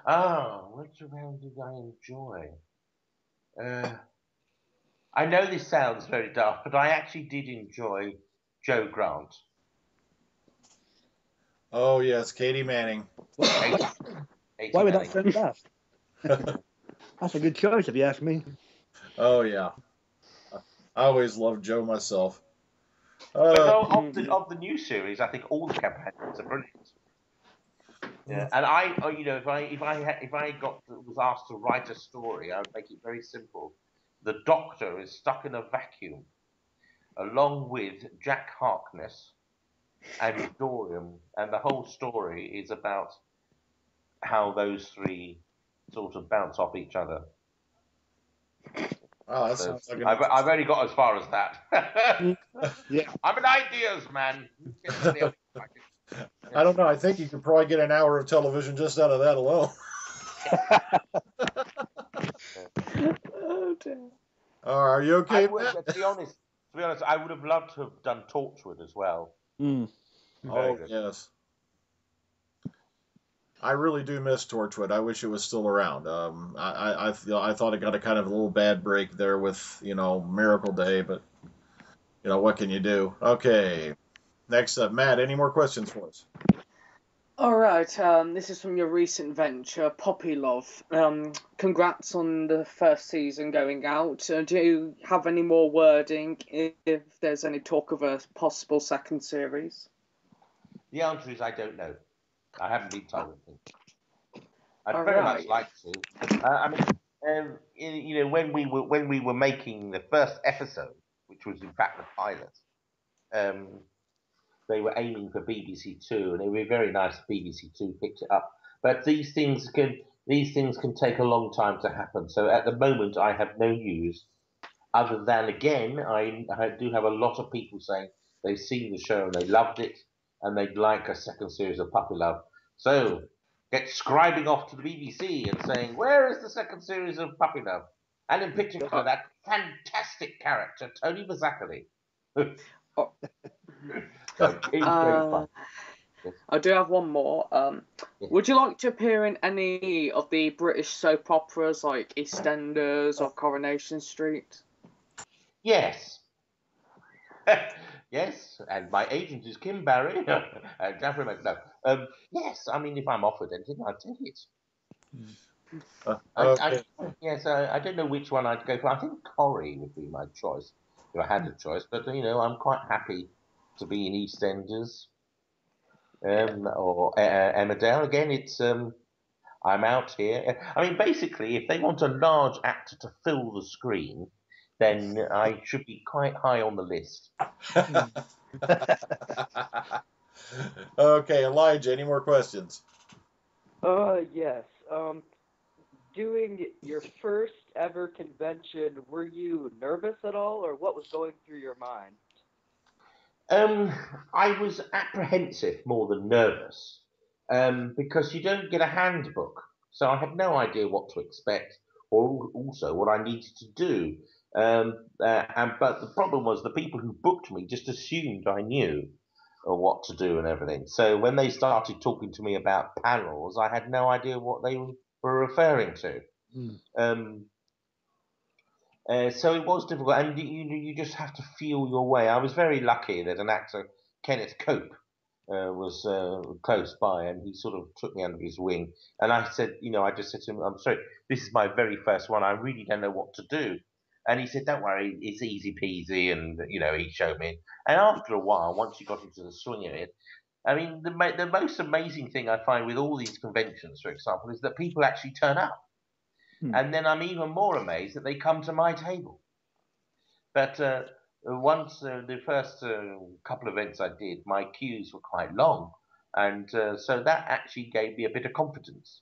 Oh, which one did I enjoy? I know this sounds very daft, but I actually did enjoy Joe Grant. Oh yes, Katie Manning. Katie Why would Manning. that sound daft? That's a good choice, if you ask me. Oh yeah, I always loved Joe myself. But of the new series, I think all the companions are brilliant. Yeah, and if I was asked to write a story, I would make it very simple. The Doctor is stuck in a vacuum, along with Jack Harkness and Dorian, and the whole story is about how those three sort of bounce off each other. Oh, that So sounds like an I've only got as far as that. Yeah. I'm an ideas man. I don't know. I think you could probably get an hour of television just out of that alone. Oh dear. Are you okay? To be honest, I would have loved to have done Torchwood as well. Mm. Oh yes. I really do miss Torchwood. I wish it was still around. I thought it got a kind of a little bad break there with Miracle Day, but what can you do? Okay, next up, Matt. Any more questions for us? All right. This is from your recent venture, Poppy Love. Congrats on the first season going out. Do you have any more wording if there's any talk of a possible second series? The answer is I don't know. I haven't been told anything. I'd All very right. much like to. When we were making the first episode, which was in fact the pilot, they were aiming for BBC Two, and it would be very nice if BBC Two picked it up. But these things can take a long time to happen. So at the moment, I have no news, other than again, I do have a lot of people saying they've seen the show and they loved it, and they'd like a second series of Puppy Love. So get scribing off to the BBC and saying, where is the second series of Puppy Love? And in particular, that fantastic character, Tony Mazzacoli. So it's great fun. Yes. I do have one more. Yes. Would you like to appear in any of the British soap operas like EastEnders or Coronation Street? Yes. Yes, and my agent is Kim Barry. Jeffrey no. Yes, I mean, if I'm offered anything, I'd take it. Okay. I don't know which one I'd go for. I think Corrie would be my choice if I had a choice. But I'm quite happy to be in EastEnders or Emmerdale. Again, it's I'm out here. I mean, basically, if they want a large actor to fill the screen, then I should be quite high on the list. Okay, Elijah. Any more questions? Yes. Doing your first ever convention, were you nervous at all, or what was going through your mind? I was apprehensive more than nervous, because you don't get a handbook, so I had no idea what to expect, or also what I needed to do. But the problem was the people who booked me just assumed I knew what to do and everything. So when they started talking to me about panels, I had no idea what they were referring to. So it was difficult, and you just have to feel your way. I was very lucky that an actor, Kenneth Cope, was close by, and he sort of took me under his wing. And I said, I just said to him, I'm sorry, this is my very first one. I really don't know what to do. And he said, don't worry, it's easy peasy. And, he showed me. And after a while, once you got into the swing of it, I mean, the most amazing thing I find with all these conventions, for example, is that people actually turn up. And then I'm even more amazed that they come to my table. But once the first couple of events I did, my queues were quite long. And so that actually gave me a bit of confidence.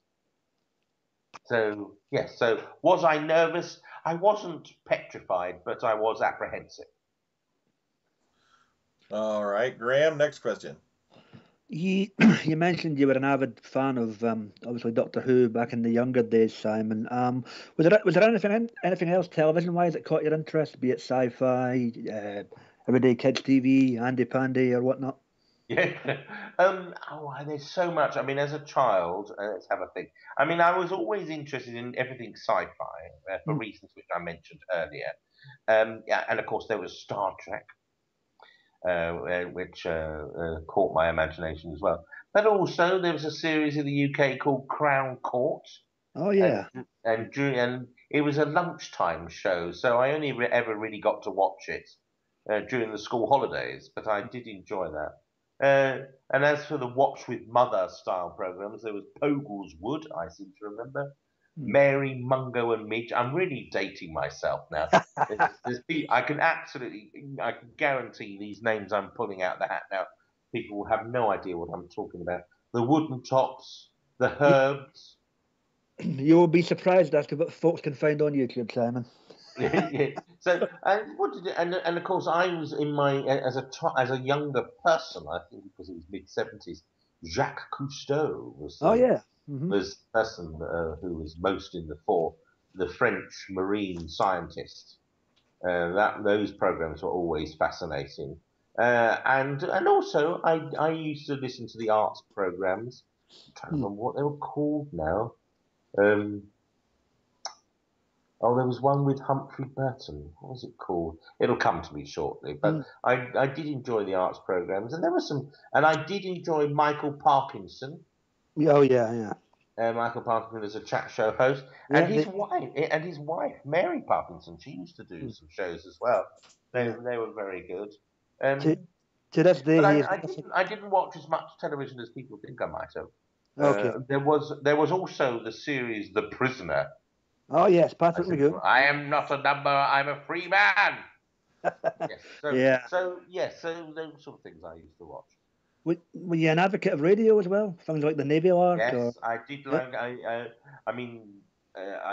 So, yes, so was I nervous? I wasn't petrified, but I was apprehensive. All right, Graham, next question. You mentioned you were an avid fan of obviously Doctor Who back in the younger days, Simon. Was there anything else television wise that caught your interest, be it sci-fi, everyday kids TV, Andy Pandy or whatnot? Yeah. There's so much. I mean, as a child, let's have a think. I mean, I was always interested in everything sci-fi for reasons which I mentioned earlier. Yeah, and of course there was Star Trek, which caught my imagination as well. But also there was a series in the UK called Crown Court. Oh yeah. And it was a lunchtime show, so I only ever really got to watch it during the school holidays. But I did enjoy that. And as for the Watch with Mother style programs, there was Pogleswood, I seem to remember. Mary, Mungo, and Midge. I'm really dating myself now. I can guarantee these names I'm pulling out the hat now. People will have no idea what I'm talking about. The Wooden Tops, the Herbs. You will be surprised as to what folks can find on YouTube, Simon. Yeah. So, and of course, I was in my as a younger person. I think because it was mid-70s. Jacques Cousteau was was the person who was most in the fore, the French marine scientist. Those programs were always fascinating. And also, I used to listen to the arts programs. I'm trying to remember what they were called now. There was one with Humphrey Burton. What was it called? It'll come to me shortly. But I did enjoy the arts programs, and there were some. And I did enjoy Michael Parkinson. Oh yeah. Michael Parkinson is a chat show host, and his wife Mary Parkinson. She used to do some shows as well. They were very good. To this day, but I didn't watch as much television as people think I might have. Okay. There was also the series The Prisoner. Oh yes, Patrick McGoon. I am not a number. I'm a free man. Yes. So those sort of things I used to watch. Were you an advocate of radio as well? Things like the Navy Lark? Yes, I did like. I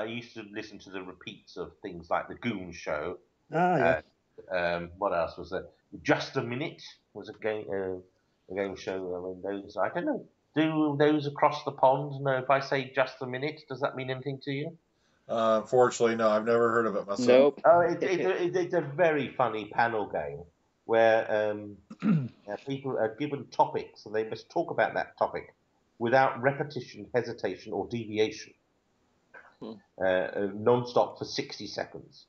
used to listen to the repeats of things like the Goon Show. Yeah. What else was there? Just a Minute was a game show. I mean, those. I don't know. Do those across the pond know if I say Just a Minute? Does that mean anything to you? Unfortunately, no. I've never heard of it myself. Nope. Oh, it's a very funny panel game where people are given topics and they must talk about that topic without repetition, hesitation, or deviation, non-stop for 60 seconds.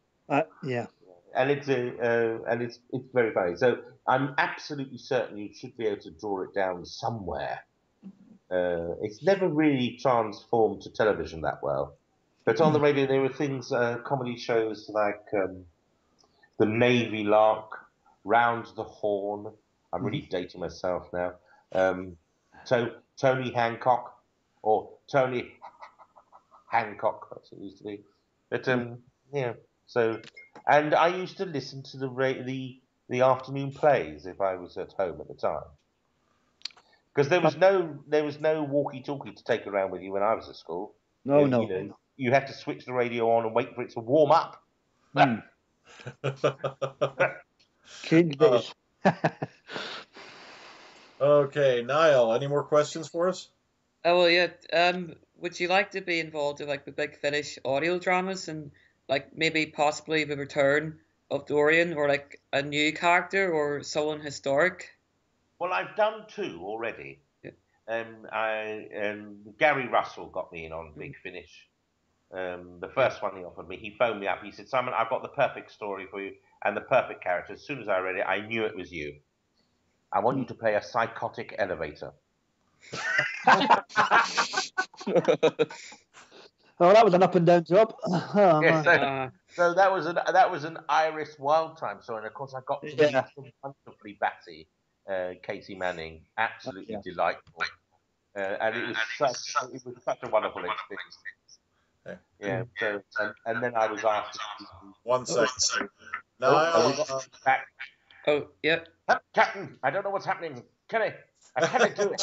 Yeah. And it's very funny. So I'm absolutely certain you should be able to draw it down somewhere. It's never really transformed to television that well. But on the radio, there were things, comedy shows like the Navy Lark, Round the Horn. I'm really dating myself now. Tony Hancock, or Tony Hancock, that's what it used to be. But yeah. So, and I used to listen to the afternoon plays if I was at home at the time. Because there was no walkie-talkie to take around with you when I was at school. No. You had to switch the radio on and wait for it to warm up. Change days. Okay, Niall, any more questions for us? Oh well, yeah. Would you like to be involved in like the Big Finish audio dramas and like maybe possibly the return of Dorian or like a new character or someone historic? Well, I've done 2 already. Yeah. Gary Russell got me in on Big Finish. The first one he offered me, he phoned me up. He said, "Simon, I've got the perfect story for you and the perfect character." As soon as I read it, I knew it was you. I want you to play a psychotic elevator. Oh, that was an up and down job. So that was an Iris Wildtime story, and of course I got to meet some wonderfully batty Katie Manning, absolutely delightful, and it was such a wonderful experience. Yeah. So and then I was asked. 1 second. Niall, back. Oh, yep. Captain, I don't know what's happening. I cannot do it.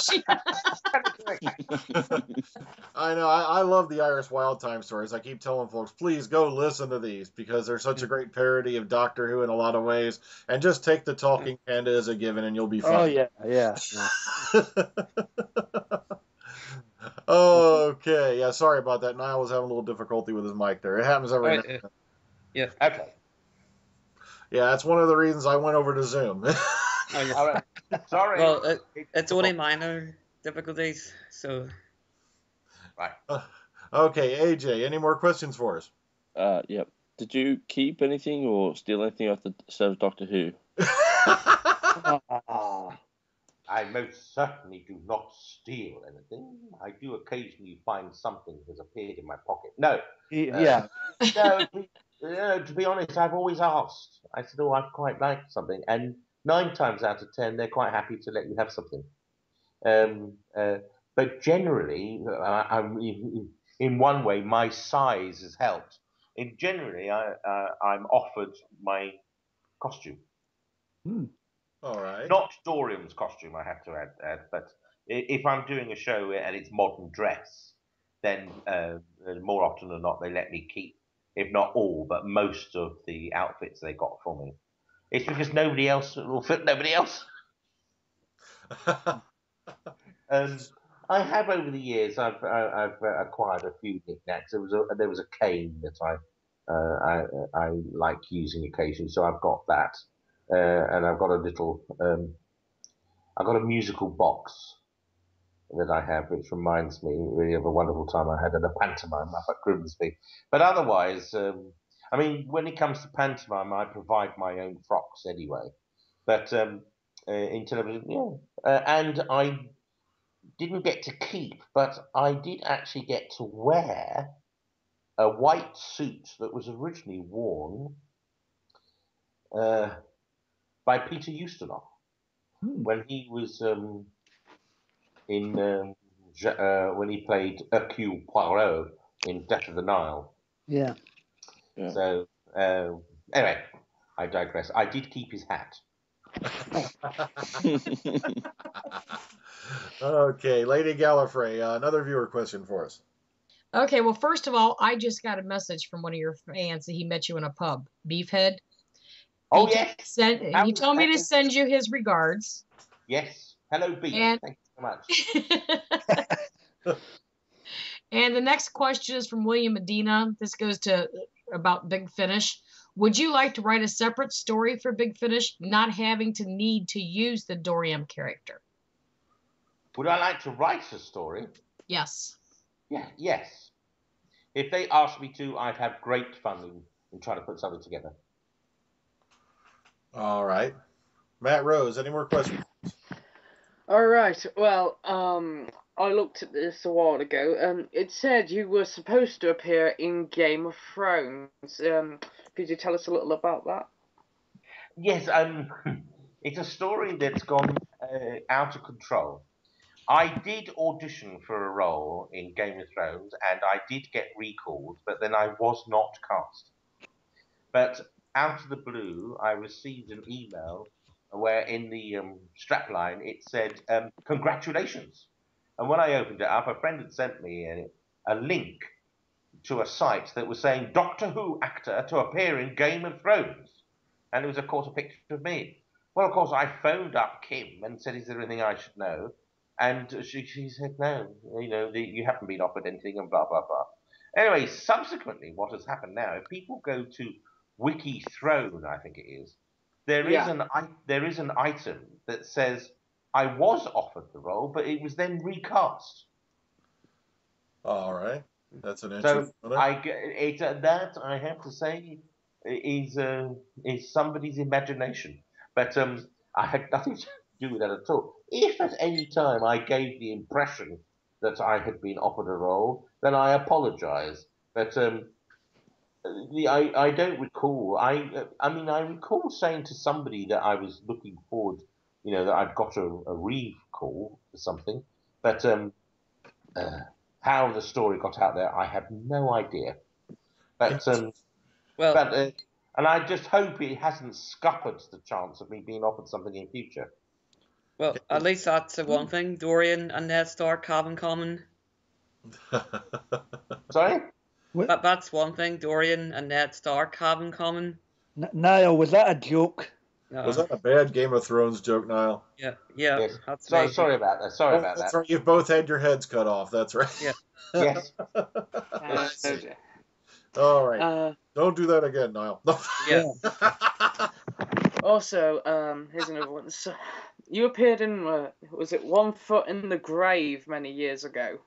I know. I love the Iris Wild Time stories. I keep telling folks, please go listen to these because they're such a great parody of Doctor Who in a lot of ways. And just take the talking panda as a given, and you'll be fine. Oh yeah. Okay. Yeah. Sorry about that. Niall was having a little difficulty with his mic there. It happens every now and then. Yeah. Okay. Yeah, that's one of the reasons I went over to Zoom. Oh, yeah. All right. Sorry. Well, it's only minor difficulties, so. Right. Okay, AJ, any more questions for us? Yep. Did you keep anything or steal anything off the set of Doctor Who? I most certainly do not steal anything. I do occasionally find something has appeared in my pocket. No. Yeah. No, to be honest, I've always asked. I said, oh, I'd quite like something. And 9 times out of 10, they're quite happy to let you have something. But generally, in one way, my size has helped. Generally, I'm offered my costume. All right. Not Dorian's costume, I have to add, but if I'm doing a show and it's modern dress, then more often than not, they let me keep, if not all, but most of the outfits they got for me. It's because nobody else will fit nobody else. I have over the years. I've acquired a few knickknacks. There was a cane that I like using occasionally, so I've got that, and I've got a little. I've got a musical box that I have, which reminds me really of a wonderful time I had at a pantomime up at Grimsby. But otherwise, I mean, when it comes to pantomime, I provide my own frocks anyway. But in television, yeah, and I didn't get to keep, but I did actually get to wear a white suit that was originally worn by Peter Ustinov when he was when he played Hercule Poirot in Death of the Nile. Yeah. So anyway, I digress. I did keep his hat. Okay, Lady Gallifrey, another viewer question for us. Okay, well, first of all, I just got a message from one of your fans that he met you in a pub, Beefhead. Oh, yes. He told me to send you his regards. Yes. Hello, Beef. Thank you so much. And the next question is from William Medina. This goes to about Big Finish. Would you like to write a separate story for Big Finish, not having to need to use the Dorium character? Would I like to write a story? Yes. Yeah, yes. If they asked me to, I'd have great fun in trying to put something together. All right. Matt Rose, any more questions? All right. Well, I looked at this a while ago. It said you were supposed to appear in Game of Thrones. Could you tell us a little about that? Yes. It's a story that's gone out of control. I did audition for a role in Game of Thrones, and I did get recalled, but then I was not cast. But out of the blue, I received an email where in the strapline it said, congratulations. And when I opened it up, a friend had sent me a link to a site that was saying Doctor Who actor to appear in Game of Thrones. And it was, of course, a picture of me. Well, of course, I phoned up Kim and said, is there anything I should know? And she said, no, you haven't been offered anything and blah, blah, blah. Anyway, subsequently, what has happened now, if people go to Wiki Throne, I think it is, there is an item that says, I was offered the role, but it was then recast. All right. That's an interesting. So that I have to say is somebody's imagination, but I had nothing to do with that at all. If at any time I gave the impression that I had been offered a role, then I apologise. But I don't recall. I mean I recall saying to somebody that I was looking forward, that I'd got a recall for something, but how the story got out there, I have no idea. But and I just hope it hasn't scuppered the chance of me being offered something in future. Well, at least that's the one thing Dorian and Ned Stark have in common. Sorry? That's one thing Dorian and Ned Stark have in common. Niall, was that a joke? Was that a bad Game of Thrones joke, Niall? Yeah, Yes. that's So, me. sorry about that. Sorry about That's that. right. You've both had your heads cut off. That's right. Yeah. Yes. All right. Don't do that again, Niall. Yeah. Also, here's another one. So, you appeared in, was it One Foot in the Grave many years ago?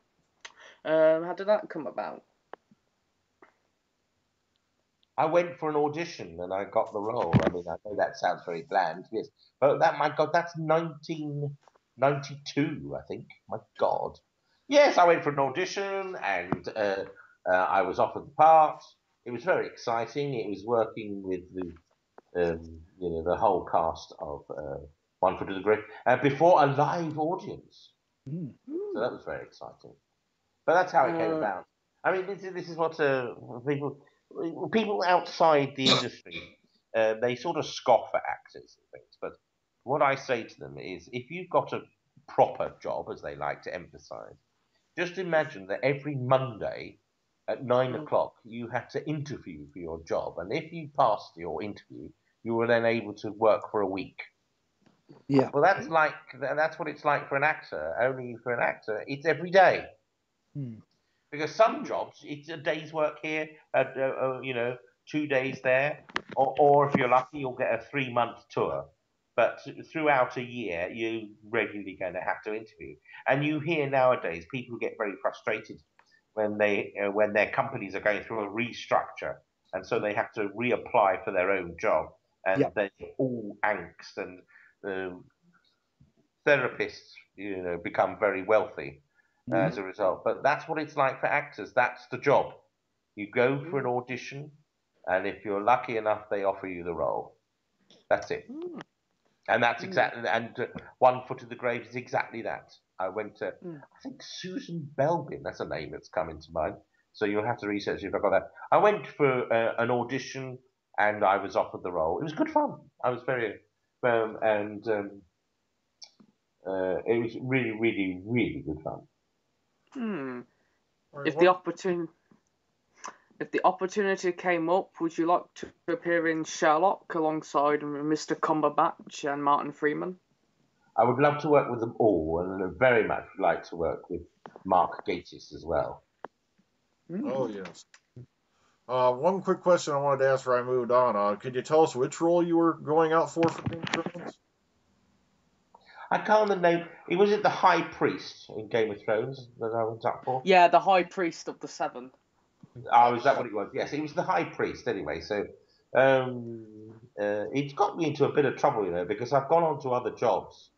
How did that come about? I went for an audition and I got the role. I mean, I know that sounds very bland, yes, but my God, that's 1992, I think. My God. Yes, I went for an audition and I was offered the part. It was very exciting. It was working with the whole cast of One Foot in the Grave before a live audience. Mm. So that was very exciting. But that's how it came about. I mean, this is what people outside the industry they sort of scoff at actors and things. But what I say to them is, if you've got a proper job, as they like to emphasise, just imagine that every Monday at 9 o'clock you have to interview for your job, and if you passed your interview, you were then able to work for a week. Yeah. Well, that's what it's like for an actor. Only for an actor, it's every day. Mm. Because some jobs, it's a day's work here, 2 days there, or if you're lucky, you'll get a 3-month tour. But throughout a year, you regularly going to have to interview. And you hear nowadays people get very frustrated when their companies are going through a restructure, and so they have to reapply for their own job, and they're all angst, and therapists, become very wealthy as a result. But that's what it's like for actors. That's the job. You go for an audition, and if you're lucky enough, they offer you the role. That's it. And that's exactly, and One Foot in the Grave is exactly that. I went to, I think Susan Belbin, that's a name that's come into mind. So you'll have to research if I got that. I went for an audition, and I was offered the role. It was good fun. I was very, it was really, really, really good fun. If the opportunity came up, would you like to appear in Sherlock alongside Mr. Cumberbatch and Martin Freeman? I would love to work with them all, and I very much would like to work with Mark Gatiss as well. Oh, yes. One quick question I wanted to ask before I moved on. Could you tell us which role you were going out for Game of Thrones? I can't remember. Was it the High Priest in Game of Thrones that I went up for? Yeah, the High Priest of the Seven. Oh, is that what it was? Yes, it was the High Priest anyway. So it's got me into a bit of trouble, because I've gone on to other jobs.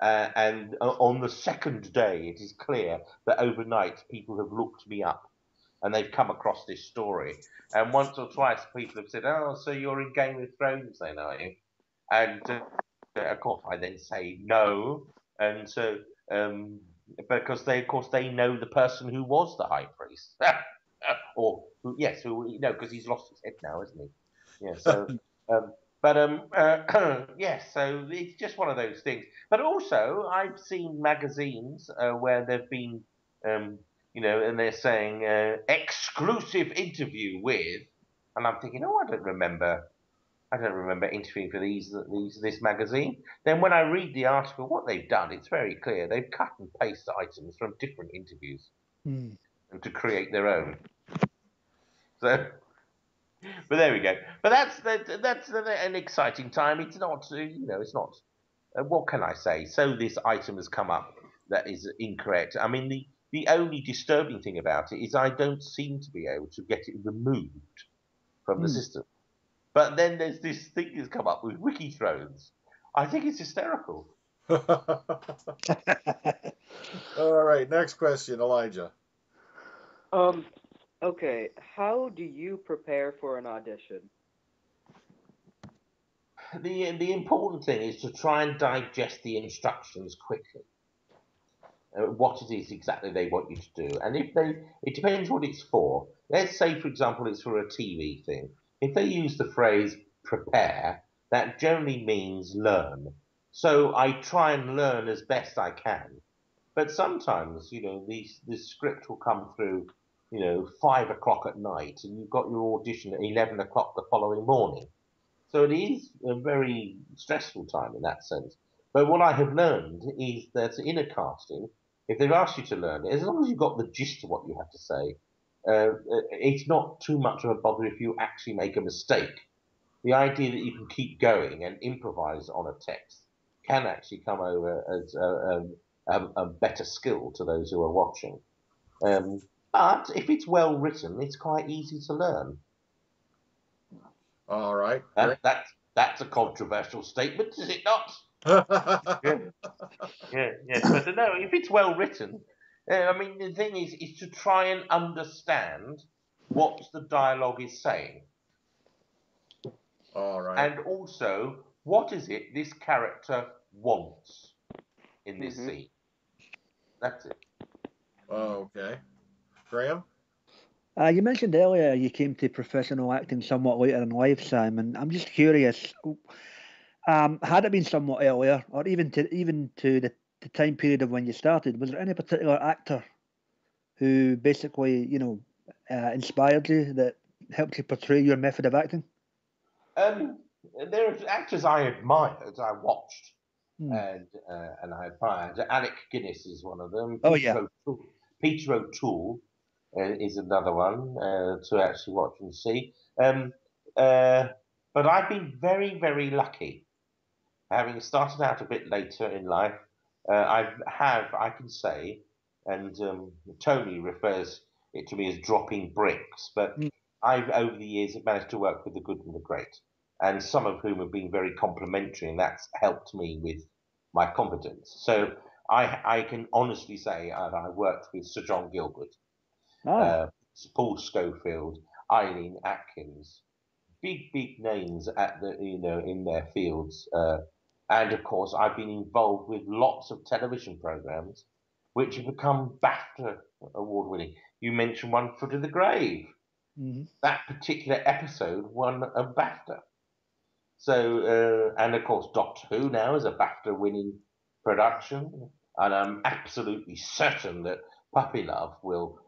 And on the second day, it is clear that overnight people have looked me up and they've come across this story. And once or twice people have said, "Oh, so you're in Game of Thrones then, are you?" And of course, I then say no. And so, because they know the person who was the High Priest. Or, because he's lost his head now, isn't he? Yeah, so... yes, so it's just one of those things. But also, I've seen magazines where they've been, and they're saying exclusive interview with, and I'm thinking, I don't remember interviewing for this magazine. Then when I read the article, what they've done, it's very clear. They've cut and pasted items from different interviews and to create their own. So. But there we go. But that's an exciting time. It's not, it's not. What can I say? So this item has come up that is incorrect. I mean, the only disturbing thing about it is I don't seem to be able to get it removed from the system. But then there's this thing that's come up with Wiki Thrones. I think it's hysterical. All right, next question, Elijah. Okay, how do you prepare for an audition? The important thing is to try and digest the instructions quickly. What it is exactly they want you to do, and it depends what it's for. Let's say, for example, it's for a TV thing. If they use the phrase "prepare," that generally means learn. So I try and learn as best I can. But sometimes, this script will come through, 5 o'clock at night, and you've got your audition at 11 o'clock the following morning. So it is a very stressful time in that sense. But what I have learned is that in a casting, if they've asked you to learn it, as long as you've got the gist of what you have to say, it's not too much of a bother if you actually make a mistake. The idea that you can keep going and improvise on a text can actually come over as a better skill to those who are watching. But if it's well written, it's quite easy to learn. All right. That's a controversial statement, is it not? Yes. But no, if it's well written, I mean, the thing is to try and understand what the dialogue is saying. All right. And also, what is it this character wants in this scene? That's it. Okay. Graham? You mentioned earlier you came to professional acting somewhat later in life, Simon. I'm just curious, had it been somewhat earlier, or even to the time period of when you started, was there any particular actor who basically, inspired you, that helped you portray your method of acting? There are actors I admired, I watched, and I admired. Alec Guinness is one of them. Oh, Peter O'Toole is another one to actually watch and see. But I've been very, very lucky. Having started out a bit later in life, I can say, and Tony refers it to me as dropping bricks, but I've over the years managed to work with the good and the great, and some of whom have been very complimentary, and that's helped me with my confidence. So I can honestly say I worked with Sir John Gilbert, Paul Schofield, Eileen Atkins, big names at the in their fields, and of course I've been involved with lots of television programs which have become BAFTA award winning. You mentioned One Foot in the Grave. That particular episode won a BAFTA. So and of course Doctor Who now is a BAFTA winning production, and I'm absolutely certain that Puppy Love will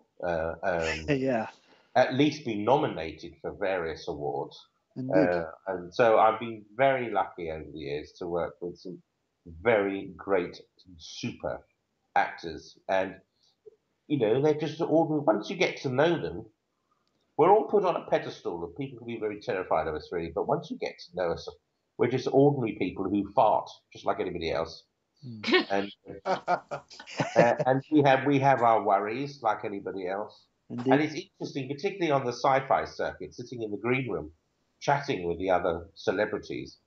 at least be nominated for various awards. And so I've been very lucky over the years to work with some very great, super actors. And, they're just ordinary. Once you get to know them, we're all put on a pedestal and people can be very terrified of us, really. But once you get to know us, we're just ordinary people who fart, just like anybody else. And we have our worries, like anybody else. Indeed. And it's interesting, particularly on the sci-fi circuit, sitting in the green room, chatting with the other celebrities,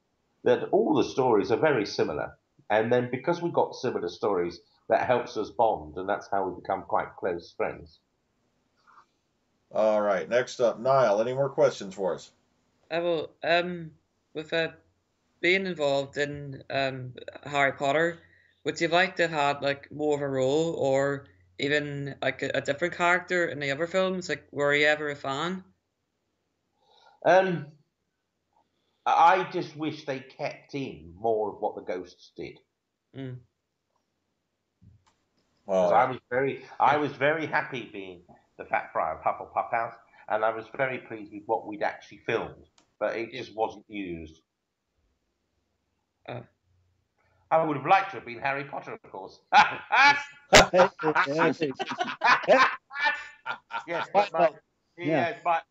that all the stories are very similar. And then because we've got similar stories, that helps us bond, and that's how we become quite close friends. All right, next up, Niall, any more questions for us? Well, with being involved in Harry Potter, would you like to have like more of a role, or even like a different character in the other films? Like, were you ever a fan? I just wish they kept in more of what the ghosts did. Because I was very happy being the Fat Friar of Hufflepuff House, and I was very pleased with what we'd actually filmed, but it just wasn't used. I would have liked to have been Harry Potter, of course. Yes, but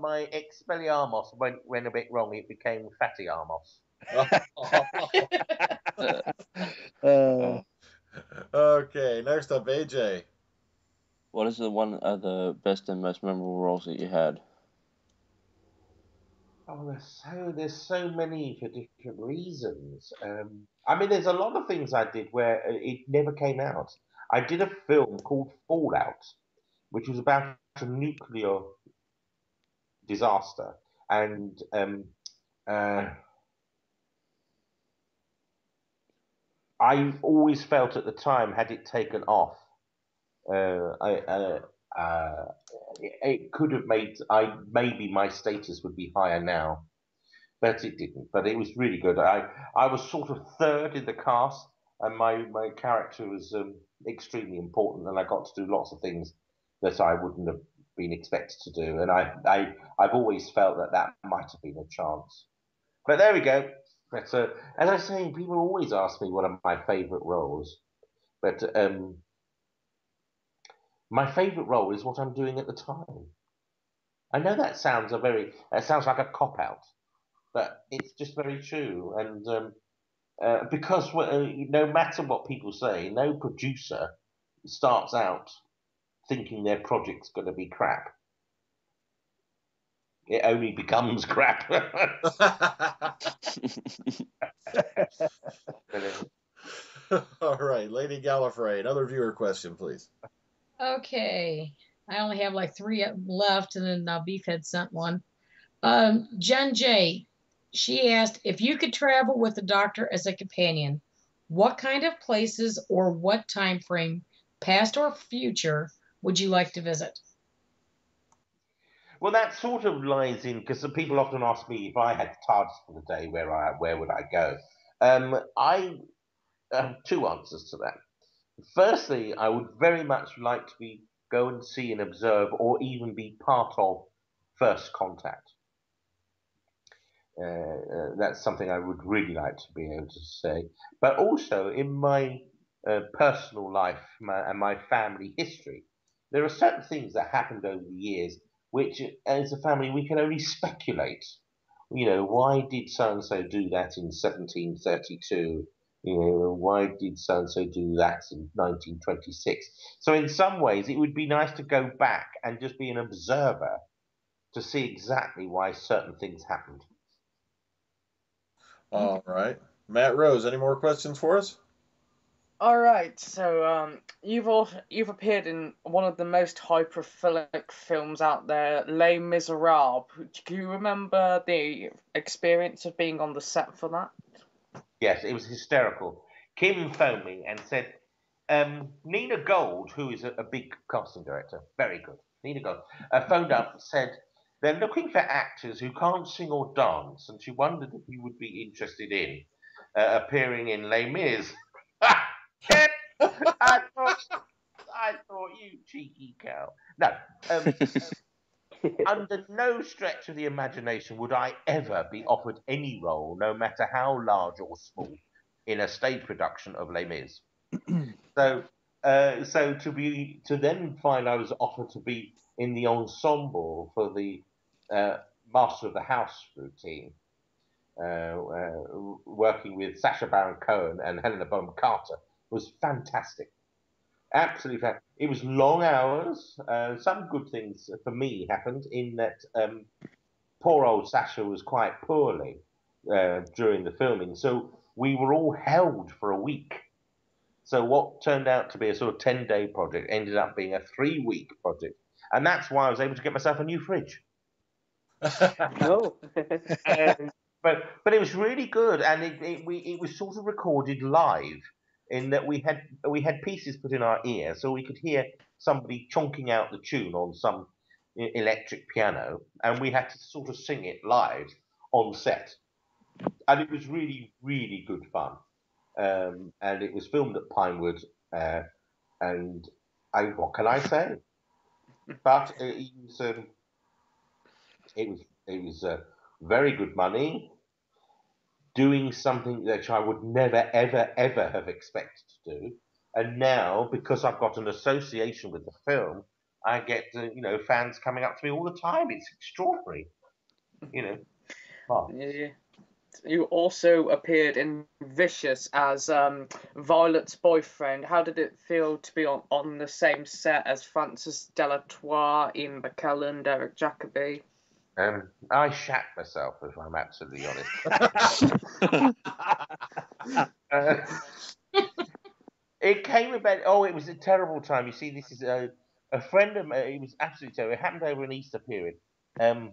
my Expelliarmus went a bit wrong. It became Fatty Armos. Okay, next up, AJ. What is one of the best and most memorable roles that you had? Oh, there's so many for different reasons. I mean, there's a lot of things I did where it never came out. I did a film called Fallout, which was about a nuclear disaster, and I always felt at the time, had it taken off, it could have made maybe my status would be higher now. but it didn't. But it was really good. I was sort of third in the cast, and my character was extremely important, and I got to do lots of things that I wouldn't have been expected to do. And I've always felt that might have been a chance. But there we go. But as I say, people always ask me what are my favourite roles. But my favourite role is what I'm doing at the time. I know that sounds like a cop out, but it's just very true. And because no matter what people say, no producer starts out thinking their project's going to be crap. It only becomes crap. All right, Lady Gallifrey, another viewer question, please. Okay. I only have like 3 left, and then Beef had sent one. Jen J. She asked, if you could travel with the Doctor as a companion, what kind of places or what time frame, past or future, would you like to visit? Well, that sort of lies in, because people often ask me if I had the TARDIS for the day, where would I go? I have 2 answers to that. Firstly, I would very much like to go and see and observe, or even be part of First Contact. That's something I would really like to be able to say. But also in my personal life and my family history, there are certain things that happened over the years which, as a family, we can only speculate. Why did so-and-so do that in 1732? Why did so-and-so do that in 1926? So in some ways, it would be nice to go back and just be an observer to see exactly why certain things happened. All right. Matt Rose, any more questions for us? All right, so you've appeared in one of the most hyperphilic films out there, Les Miserables. Do you remember the experience of being on the set for that? Yes, it was hysterical. Kim phoned me and said, Nina Gold, who is a big casting director, very good, Nina Gold, phoned up and said they're looking for actors who can't sing or dance, and she wondered if you would be interested in appearing in Les Mis. I thought, you cheeky cow. No, under no stretch of the imagination would I ever be offered any role, no matter how large or small, in a stage production of Les Mis. So to then find I was offered to be in the ensemble for the Master of the House routine, working with Sacha Baron Cohen and Helena Bonham Carter, was fantastic. Absolutely fantastic. It was long hours. Some good things for me happened in that poor old Sacha was quite poorly during the filming, so we were all held for a week. So what turned out to be a sort of 10-day project ended up being a 3-week project, and that's why I was able to get myself a new fridge. No. But it was really good, and it was sort of recorded live, in that we had pieces put in our ear, so we could hear somebody chonking out the tune on some electric piano, and we had to sort of sing it live on set, and it was really, really good fun. And it was filmed at Pinewood, and what can I say? But it was very good money, doing something that I would never, ever, ever have expected to do. And now, because I've got an association with the film, I get fans coming up to me all the time. It's extraordinary, Oh. Yeah. You also appeared in Vicious as Violet's boyfriend. How did it feel to be on the same set as Francis Delatour, Ian McKellen, Derek Jacobi? I shat myself, if I'm absolutely honest. It came about. It was a terrible time. You see, this is a friend of mine. It was absolutely terrible. It happened over an Easter period. A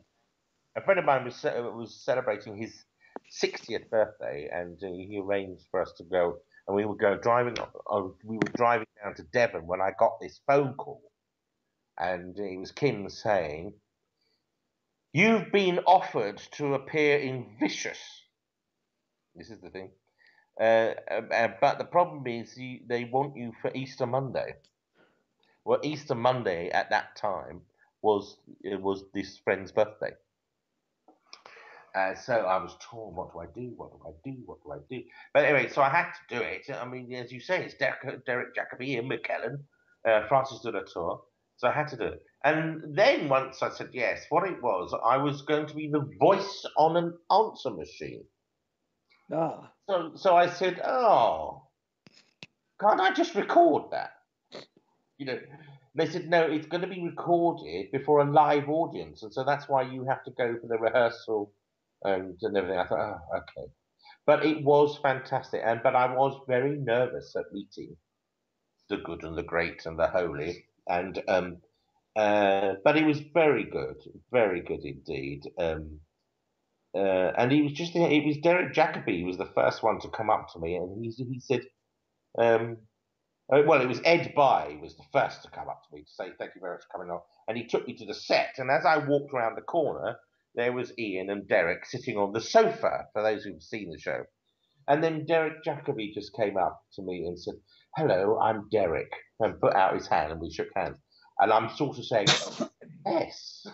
friend of mine was celebrating his 60th birthday, and he arranged for us to go, and we would go driving. We were driving down to Devon when I got this phone call, and it was Kim saying, You've been offered to appear in Vicious. This is the thing. But the problem is they want you for Easter Monday. Well, Easter Monday at that time was this friend's birthday. So I was torn. What do I do? What do I do? What do I do? But anyway, so I had to do it. I mean, as you say, it's Derek Jacobi, Ian McKellen, Francis de la Tour. So I had to do it. And then once I said yes, what it was, I was going to be the voice on an answer machine. Ah. So I said, oh, can't I just record that? You know, they said, no, it's going to be recorded before a live audience. And so that's why you have to go for the rehearsal and everything. I thought, oh, okay. But it was fantastic. But I was very nervous at meeting the good and the great and the holy. But it was very good indeed. And it was Derek Jacobi who was the first one to come up to me, and he said, well, it was Ed Bye was the first to come up to me to say thank you very much for coming on, and he took me to the set. And as I walked around the corner, there was Ian and Derek sitting on the sofa. For those who've seen the show, and then Derek Jacobi just came up to me and said, "Hello, I'm Derek," and put out his hand, and we shook hands. And I'm sort of saying, "Yes."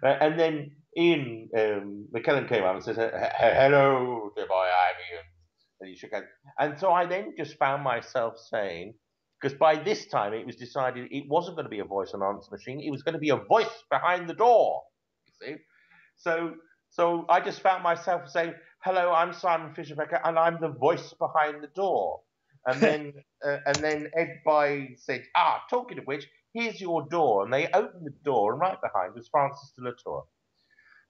And then Ian McKellen came up and said, "Hello, dear boy, I'm Ian." And he shook hands. And so I then just found myself saying, because by this time it was decided it wasn't going to be a voice and answer machine, it was going to be a voice behind the door. You see? So I just found myself saying, "Hello, I'm Simon Fisher-Becker, and I'm the voice behind the door." And then Ed Bye said, talking of which, here's your door. And they opened the door, and right behind was Francis de la Tour.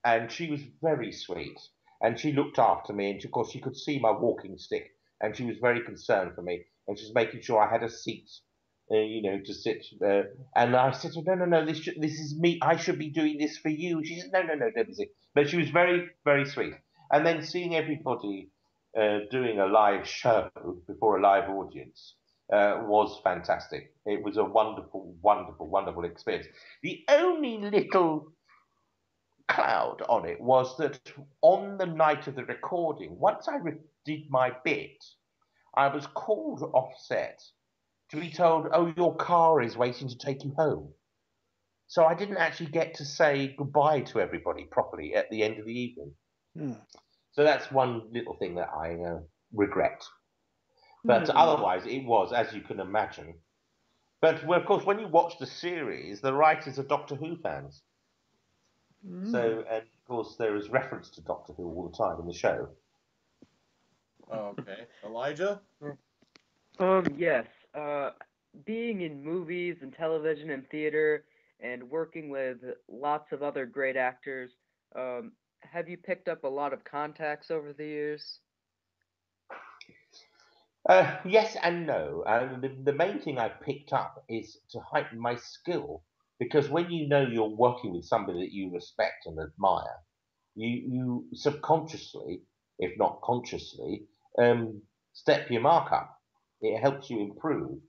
And she was very sweet. And she looked after me, and of course she could see my walking stick, and she was very concerned for me, and she was making sure I had a seat, to sit. And I said, no, this is me. I should be doing this for you. She said, no, don't be sick. But she was very, very sweet. And then seeing everybody doing a live show before a live audience was fantastic. It was a wonderful, wonderful, wonderful experience. The only little cloud on it was that on the night of the recording, once I did my bit, I was called off set to be told, "Oh, your car is waiting to take you home." So I didn't actually get to say goodbye to everybody properly at the end of the evening. So that's one little thing that I regret. But otherwise, it was, as you can imagine. But of course, when you watch the series, the writers are Doctor Who fans. So, and of course, there is reference to Doctor Who all the time in the show. Okay. Elijah? Yes. Being in movies and television and theater and working with lots of other great actors, have you picked up a lot of contacts over the years? Yes and no. The main thing I picked up is to heighten my skill, because when you know you're working with somebody that you respect and admire, you subconsciously, if not consciously, step your mark up. It helps you improve.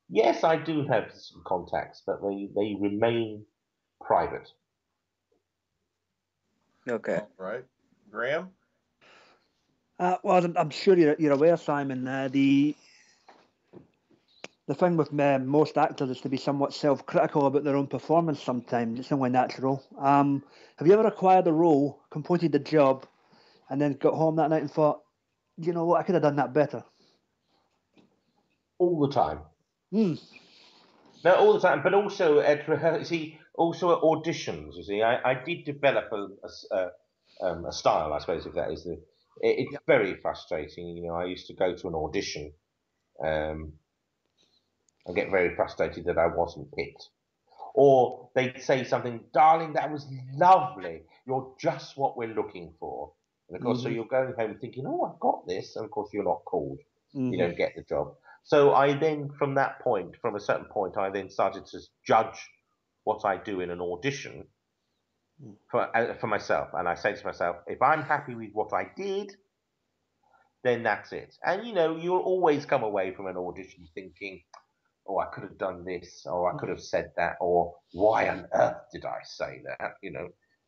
Yes, I do have some contacts, but they remain private. Okay. All right. Graham? Well, I'm sure you're aware, Simon. The thing with most actors is to be somewhat self-critical about their own performance sometimes. It's only natural. Have you ever acquired a role, completed the job, and then got home that night and thought, you know what, I could have done that better? All the time. No, all the time, but also at also at auditions. You see, I did develop a style, I suppose, if that is it's very frustrating. You know, I used to go to an audition, and get very frustrated that I wasn't picked, or they'd say something, "Darling, that was lovely. You're just what we're looking for." And of course, so you're going home thinking, "Oh, I've got this," and of course, you're not called. You don't get the job. So I then, from a certain point, I then started to judge what I do in an audition for myself. And I say to myself, if I'm happy with what I did, then that's it. And, you'll always come away from an audition thinking, "Oh, I could have done this, or I could have said that, or why on earth did I say that?"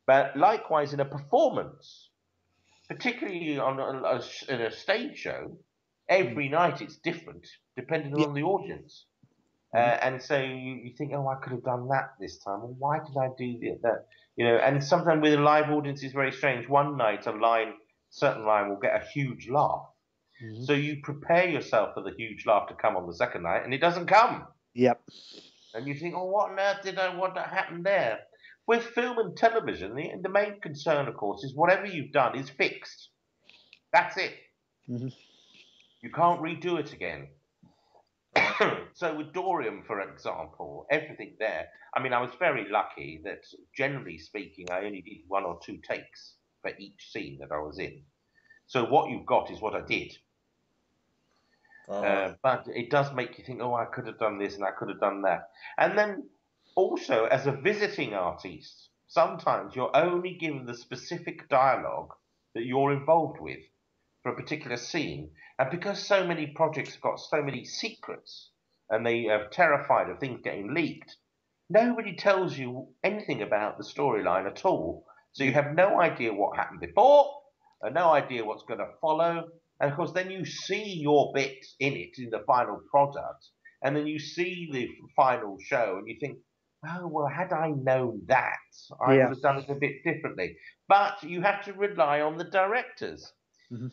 But likewise, in a performance, particularly in a stage show, every night it's different depending Yeah. on the audience. And so you think, oh, I could have done that this time. Well, why did I do that? You know, and sometimes with a live audience, it's very strange. One night, certain line will get a huge laugh. So you prepare yourself for the huge laugh to come on the second night, and it doesn't come. Yep. And you think, oh, what on earth what happened there? With film and television, the main concern, of course, is whatever you've done is fixed. That's it. You can't redo it again. So with Dorium, for example, everything there, I mean, I was very lucky that, generally speaking, I only did 1 or 2 takes for each scene that I was in. So what you've got is what I did. But it does make you think, oh, I could have done this and I could have done that. And then also, as a visiting artist, sometimes you're only given the specific dialogue that you're involved with for a particular scene. And because so many projects have got so many secrets and they are terrified of things getting leaked, nobody tells you anything about the storyline at all. So you have no idea what happened before and no idea what's going to follow. And of course, then you see your bit in it, in the final product, and then you see the final show and you think, oh, well, had I known that, I would have done it a bit differently. But you have to rely on the directors. You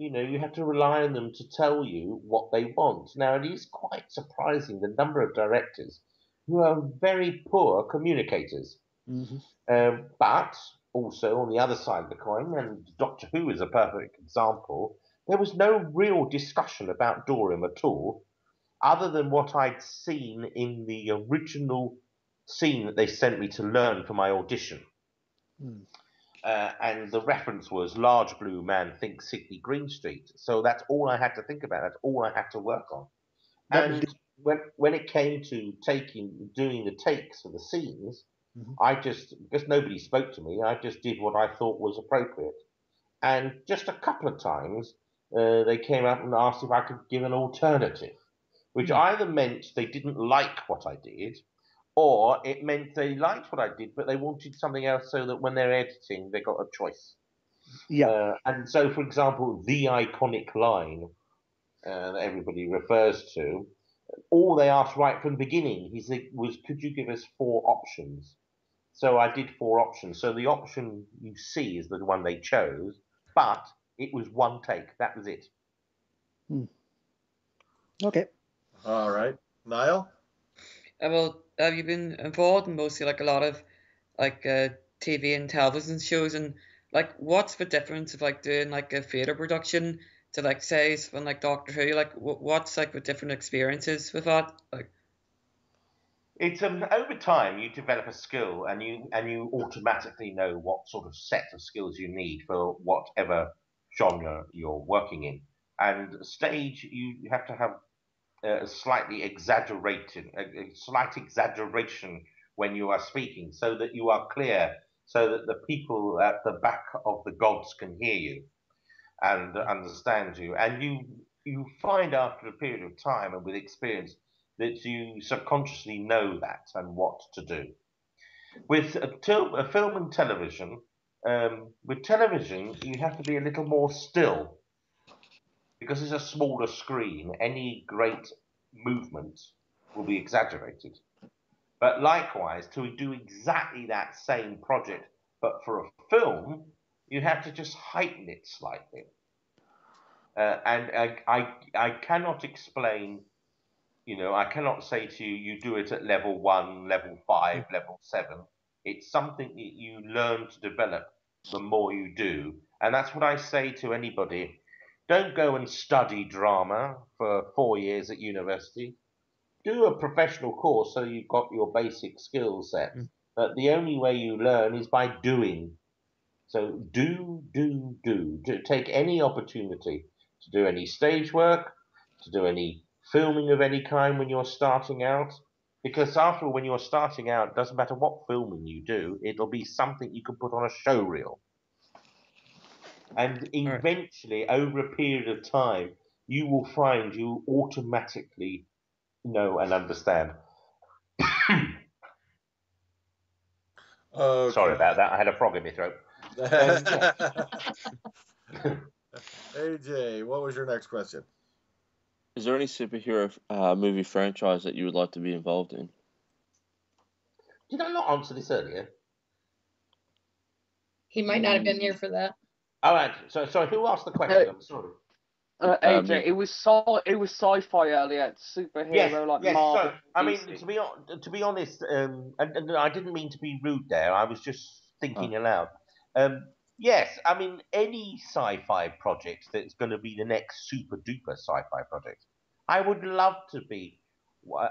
know, you have to rely on them to tell you what they want. Now, it is quite surprising the number of directors who are very poor communicators. But also, on the other side of the coin, and Doctor Who is a perfect example, there was no real discussion about Dorium at all, other than what I'd seen in the original scene that they sent me to learn for my audition. And the reference was large blue man thinks Sydney Greenstreet. So that's all I had to think about. That's all I had to work on. And when it came to doing the takes for the scenes, I just, because nobody spoke to me, I just did what I thought was appropriate. And just a couple of times, they came up and asked if I could give an alternative, which either meant they didn't like what I did, or it meant they liked what I did, but they wanted something else so that when they're editing, they got a choice. And so, for example, the iconic line that everybody refers to, all they asked right from the beginning was, could you give us 4 options? So I did 4 options. So the option you see is the one they chose, but it was 1 take. That was it. Okay. All right. Niall? Well, have you been involved in mostly like a lot of like TV and television shows, and like what's the difference of like doing like a theatre production to like say something like Doctor Who? Like what's like the different experiences with that? Like it's over time you develop a skill and you automatically know what sort of set of skills you need for whatever genre you're working in. And stage, you have to have a slight exaggeration when you are speaking, so that you are clear, so that the people at the back of the gods can hear you and understand you. And you find after a period of time and with experience that you subconsciously know that and what to do. With a film and television, with television, you have to be a little more still because it's a smaller screen. Any great movement will be exaggerated. But likewise, to do exactly that same project, but for a film, you have to just heighten it slightly. And I cannot explain, you know, I cannot say to you, you do it at level 1, level 5, level 7. It's something that you learn to develop the more you do. And that's what I say to anybody. Don't go and study drama for 4 years at university. Do a professional course so you've got your basic skill set. But the only way you learn is by doing. So do. Take any opportunity to do any stage work, to do any filming of any kind when you're starting out. Because after all, when you're starting out, it doesn't matter what filming you do, it'll be something you can put on a show reel. And eventually, over a period of time, you will find you automatically know and understand. Okay. Sorry about that. I had a frog in my throat. AJ, what was your next question? Is there any superhero movie franchise that you would like to be involved in? Did I not answer this earlier? He might not have been here for that. All right. So, sorry, who asked the question? I'm sorry. AJ, Me. it was sci-fi earlier, superhero like yes. Marvel. So, I mean, DC. to be honest, and I didn't mean to be rude there. I was just thinking aloud. Yes, I mean, any sci-fi project that's going to be the next super duper sci-fi project. I would love to be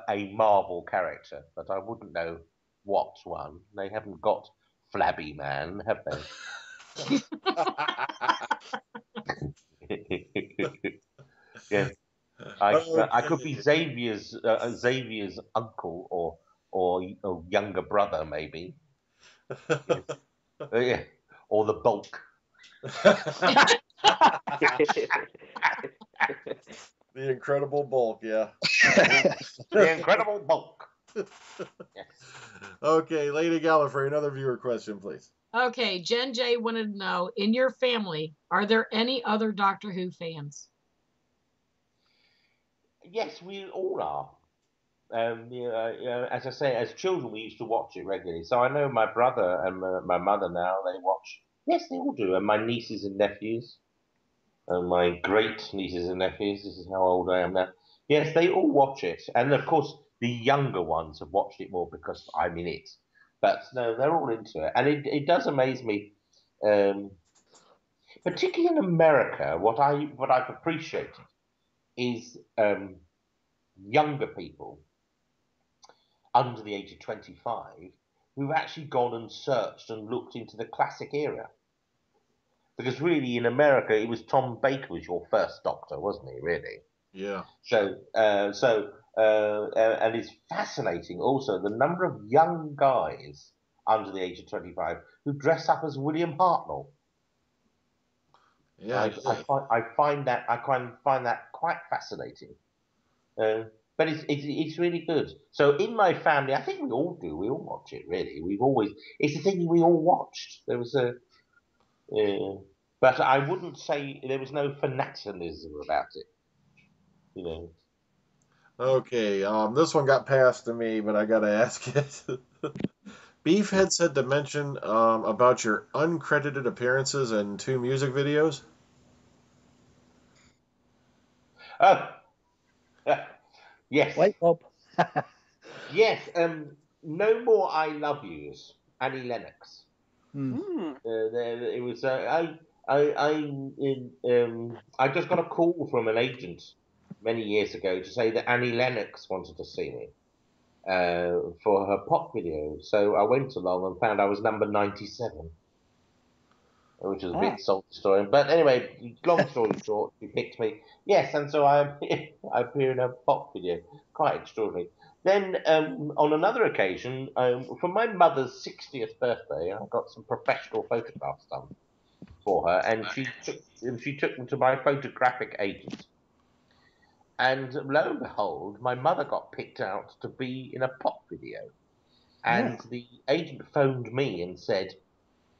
a Marvel character, but I wouldn't know what one. They haven't got Flabby Man, have they? Yeah. I could be Xavier's uncle or younger brother maybe. Yeah. Or the Bulk. The Incredible Bulk, yeah. The Incredible Bulk. Yes. Okay, Lady Gallifrey, another viewer question, please. Okay, Jen J wanted to know, in your family, are there any other Doctor Who fans? Yes, we all are. As I say, as children, we used to watch it regularly. So I know my brother and my mother now, they watch. Yes, they all do. And my nieces and nephews, and my great nieces and nephews, this is how old I am now. Yes, they all watch it. And of course, the younger ones have watched it more because I'm in it. But no, they're all into it. And it does amaze me, particularly in America, what I've appreciated is younger people under the age of 25 who've actually gone and searched and looked into the classic era. Because really, in America, it was Tom Baker was your first Doctor, wasn't he? Really. Yeah. So, and it's fascinating also the number of young guys under the age of 25 who dress up as William Hartnell. Yeah. I find that quite fascinating. But it's really good. So in my family, I think we all do. We all watch it. Really, it's the thing we all watched. There was but I wouldn't say there was no fanaticism about it. You know. Okay, this one got passed to me, but I gotta ask it. Beefhead said to mention about your uncredited appearances in 2 music videos. Oh, yes. Light bulb. Yes. No More I Love Yous, Annie Lennox. It was I just got a call from an agent many years ago to say that Annie Lennox wanted to see me for her pop video. So I went along and found I was number 97, which is a bit soul destroying. But anyway, long story short, she picked me. Yes, and so I appear in a pop video. Quite extraordinary. Then on another occasion, for my mother's 60th birthday, I got some professional photographs done for her, and she took them to my photographic agent. And lo and behold, my mother got picked out to be in a pop video. And the agent phoned me and said,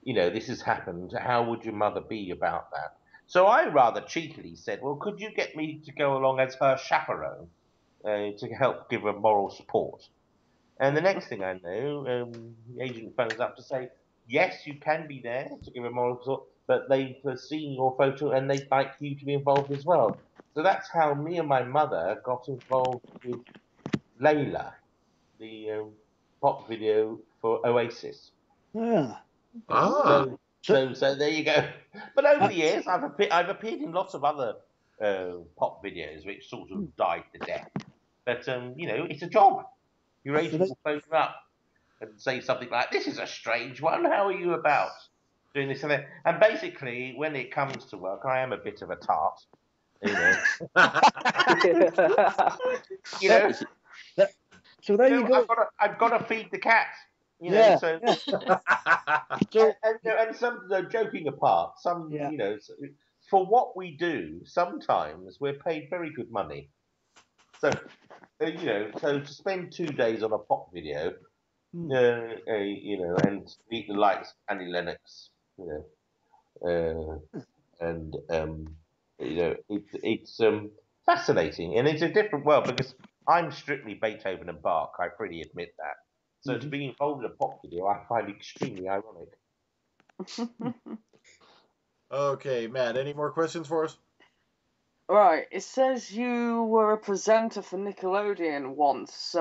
this has happened. How would your mother be about that? So I rather cheekily said, well, could you get me to go along as her chaperone to help give her moral support? And the next thing I know, the agent phones up to say, yes, you can be there to give her moral support, but they've seen your photo and they'd like you to be involved as well. So that's how me and my mother got involved with Layla, the pop video for Oasis. Yeah. So there you go. But over the years, I've appeared in lots of other pop videos which sort of died to death. But it's a job. Your agent will phone you up and say something like, "This is a strange one. How are you about doing this and that?" And basically, when it comes to work, I am a bit of a tart. So there you go. I've got to feed the cat. So and some joking apart, for what we do, sometimes we're paid very good money. So so to spend 2 days on a pop video, And meet the likes of Annie Lennox, and it's fascinating, and it's a different world because I'm strictly Beethoven and Bach. I freely admit that. So to be involved in a pop video, I find extremely ironic. Okay, Matt, any more questions for us? Right, it says you were a presenter for Nickelodeon once.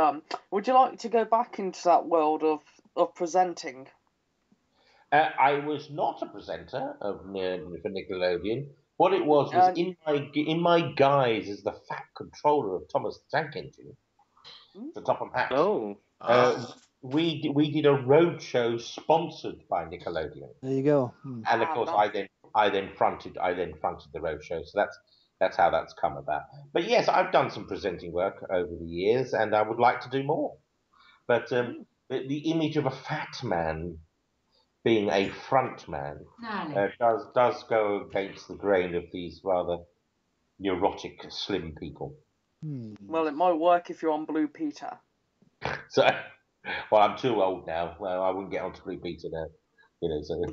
Would you like to go back into that world of presenting? I was not a presenter for Nickelodeon. What it was in my guise as the fat controller of Thomas the Tank Engine, the Topham Hatt. Oh. We did a road show sponsored by Nickelodeon. There you go. And of course, I then fronted the road show. So that's how that's come about. But yes, I've done some presenting work over the years, and I would like to do more. But the image of a fat man being a front man does go against the grain of these rather neurotic, slim people. Well, it might work if you're on Blue Peter. So, well, I'm too old now. Well, I wouldn't get onto Blue Peter now. So.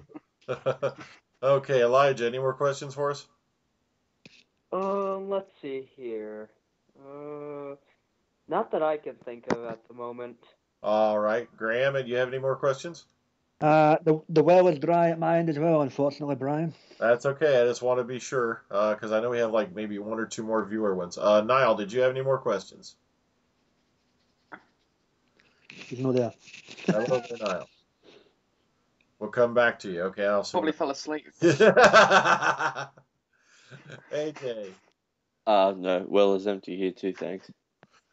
Okay, Elijah, any more questions for us? Let's see here. Not that I can think of at the moment. All right, Graham, do you have any more questions? The well is dry at my end as well, unfortunately, Brian. That's okay. I just want to be sure because I know we have like maybe one or two more viewer ones. Niall, did you have any more questions? He's not there. Hello there, Niall. We'll come back to you. Okay, I'll probably fell asleep. AJ. No, well is empty here too. Thanks.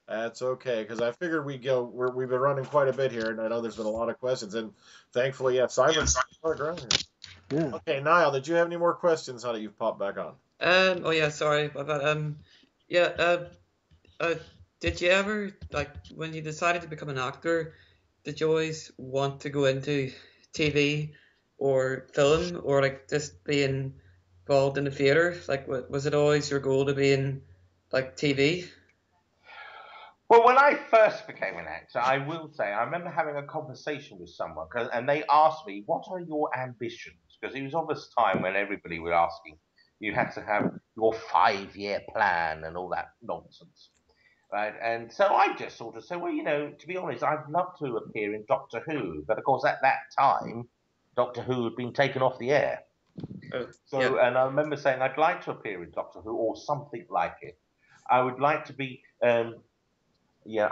That's okay, because I figured we've been running quite a bit here, and I know there's been a lot of questions, and thankfully, Simon's ground here. Yeah. Okay, Niall, did you have any more questions now that you've popped back on? Oh yeah, sorry about did you ever, like, when you decided to become an actor, did you always want to go into TV or film, or like just be involved in the theater? Like, was it always your goal to be in like TV? Well, when I first became an actor, I will say I remember having a conversation with someone, and they asked me, "What are your ambitions?" Because it was of this time when everybody was asking, you had to have your 5-year plan and all that nonsense, right? And so I just sort of said, well, to be honest, I'd love to appear in Doctor Who, but of course at that time, Doctor Who had been taken off the air. And I remember saying I'd like to appear in Doctor Who or something like it. I would like to be.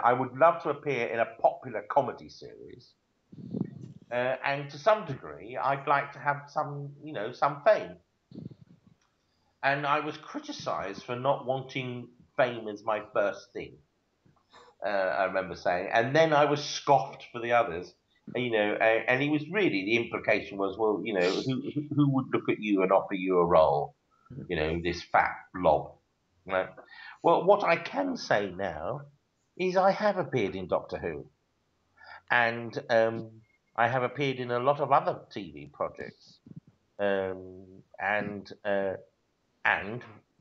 I would love to appear in a popular comedy series, and to some degree, I'd like to have some fame. And I was criticised for not wanting fame as my first thing. I remember saying, and then I was scoffed for the others. And it was really, the implication was, well, who would look at you and offer you a role? This fat blob. Right? Well, what I can say now is I have appeared in Doctor Who, and I have appeared in a lot of other TV projects, and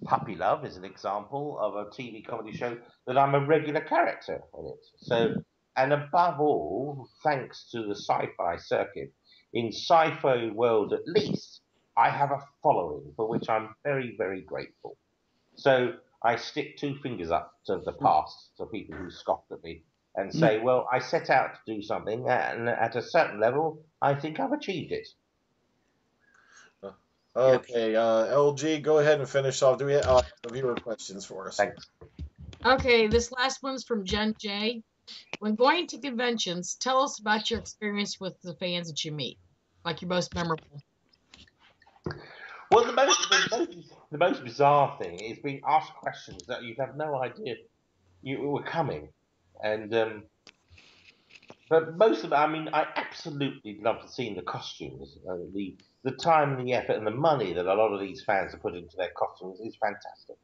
Puppy Love is an example of a TV comedy show that I'm a regular character in it. So, and above all, thanks to the sci-fi circuit, in sci-fi world at least, I have a following for which I'm very, very grateful. So I stick 2 fingers up to the past, to people who scoffed at me, and say, well, I set out to do something, and at a certain level, I think I've achieved it. Okay, LG, go ahead and finish off. Do we have viewer questions for us? Thanks. Okay, this last one's from Jen J. When going to conventions, tell us about your experience with the fans that you meet, like your most memorable. Well, the most bizarre thing is being asked questions that you have no idea you were coming, and but most of it, I mean, I absolutely love seeing the costumes. The time, and the effort, and the money that a lot of these fans have put into their costumes is fantastic.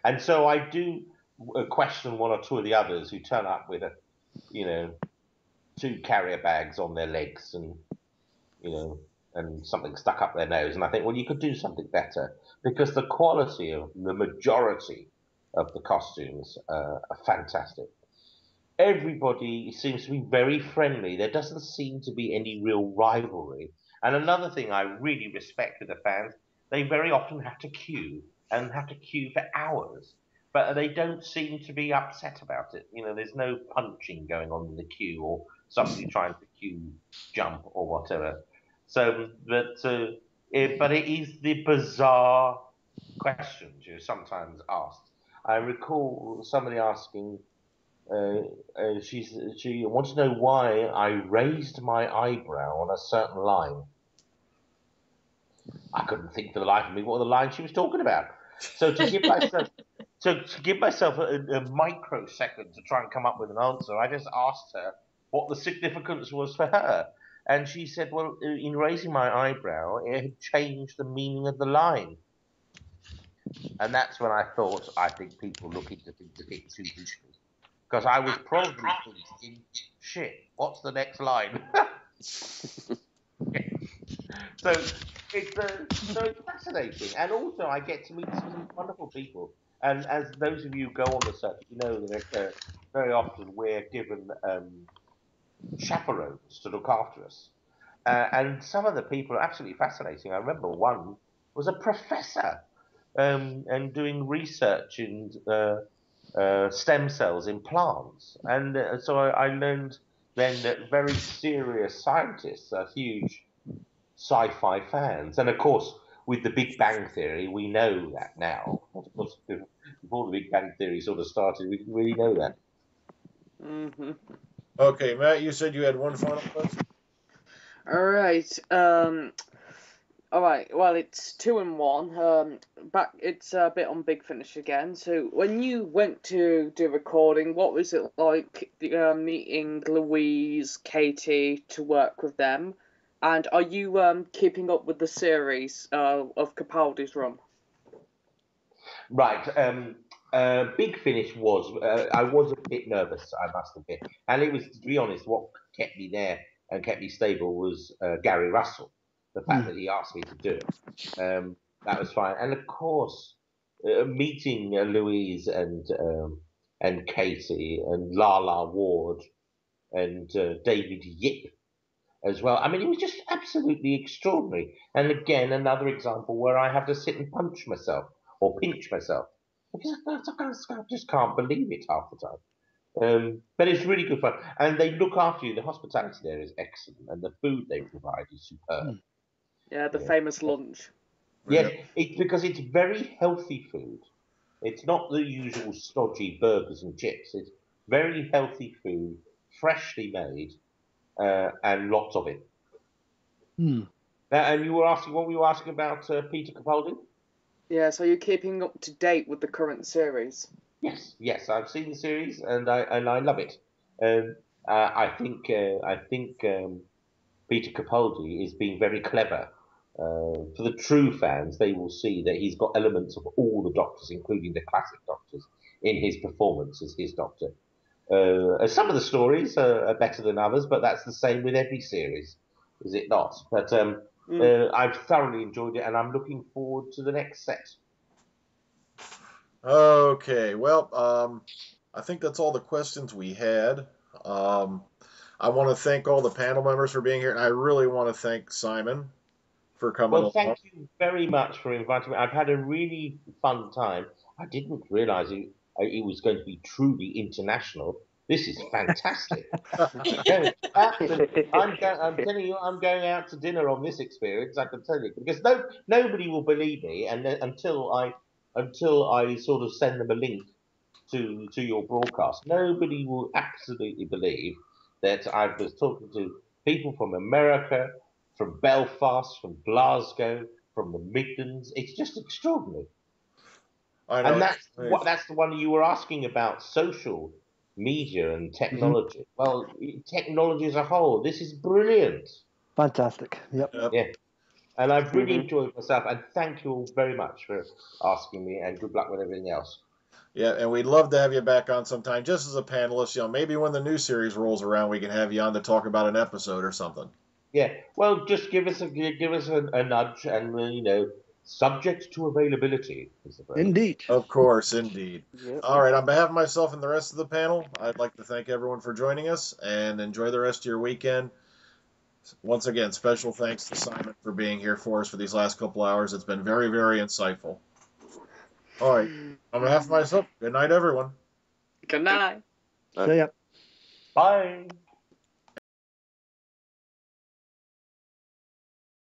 And so I do question 1 or 2 of the others who turn up with 2 carrier bags on their legs and and something stuck up their nose. And I think, well, you could do something better, because the quality of the majority of the costumes are fantastic. everybody seems to be very friendly. There doesn't seem to be any real rivalry. And another thing I really respect with the fans, they very often have to queue and have to queue for hours, but they don't seem to be upset about it. You know, there's no punching going on in the queue or somebody trying to queue jump or whatever. So, but it is the bizarre questions you're sometimes asked. I recall somebody asking, she wants to know why I raised my eyebrow on a certain line. I couldn't think for the life of me what the line she was talking about. So to give myself a microsecond to try and come up with an answer, I just asked her what the significance was for her. And she said, well, in raising my eyebrow, it had changed the meaning of the line. And that's when I thought, I think people look into things a bit too deeply. Because I was probably thinking, shit, what's the next line? So it's fascinating, and also I get to meet some wonderful people. And as those of you who go on the circuit, you know that very often we're given chaperones to look after us, and some of the people are absolutely fascinating. I remember one was a professor and doing research in stem cells in plants, and so I learned then that very serious scientists are huge sci-fi fans, and of course, with the Big Bang Theory, we know that now. Of course, before the Big Bang Theory sort of started, we didn't really know that. Mm-hmm. Okay, Matt, you said you had one final question? All right. All right. Well, it's 2 and 1. It's a bit on Big Finish again. So, when you went to do recording, what was it like meeting Louise, Katie, to work with them? And are you keeping up with the series of Capaldi's run? Right. Big Finish was. I was a bit nervous, I must admit, and it was, to be honest, what kept me there and kept me stable was Gary Russell. The fact that he asked me to do it, that was fine. And of course, meeting Louise and Katie and Lala Ward and David Yip as well. I mean, it was just absolutely extraordinary. And again, another example where I have to sit and punch myself or pinch myself because I just can't believe it half the time. But it's really good fun, and they look after you. The hospitality there is excellent, and the food they provide is superb. Yeah, the famous lunch. Yeah, it's because it's very healthy food. It's not the usual stodgy burgers and chips. It's very healthy food, freshly made, and lots of it. And you were asking, what were you asking about Peter Capaldi? Yeah, so you're keeping up to date with the current series? Yes, I've seen the series and I love it. I think Peter Capaldi is being very clever. For the true fans, they will see that he's got elements of all the Doctors, including the classic Doctors, in his performance as his Doctor. Some of the stories are better than others, but that's the same with every series, is it not? But I've thoroughly enjoyed it, and I'm looking forward to the next set. Okay, well, I think that's all the questions we had. I want to thank all the panel members for being here, and I really want to thank Simon for coming along. Well, thank you very much for inviting me. I've had a really fun time. I didn't realize it was going to be truly international. This is fantastic. I'm telling you, I'm going out to dinner on this experience. I can tell you, because nobody will believe me, and until I sort of send them a link to your broadcast, nobody will absolutely believe that I was talking to people from America, from Belfast, from Glasgow, from the Midlands. It's just extraordinary. I know. And that's the one you were asking about, social media and technology. Well, technology as a whole, this is brilliant. Fantastic. Yep. Yeah. And I've really enjoyed myself, and thank you all very much for asking me, and good luck with everything else. Yeah, and we'd love to have you back on sometime, just as a panelist. Maybe when the new series rolls around, we can have you on to talk about an episode or something. Yeah, well, just give us a nudge, and Subject to availability is the verb. Indeed. Of course, indeed. Yep. All right, on behalf of myself and the rest of the panel, I'd like to thank everyone for joining us and enjoy the rest of your weekend. Once again, special thanks to Simon for being here for us for these last couple hours. It's been very, very insightful. All right, on behalf of myself, good night, everyone. Good night. See ya. Bye.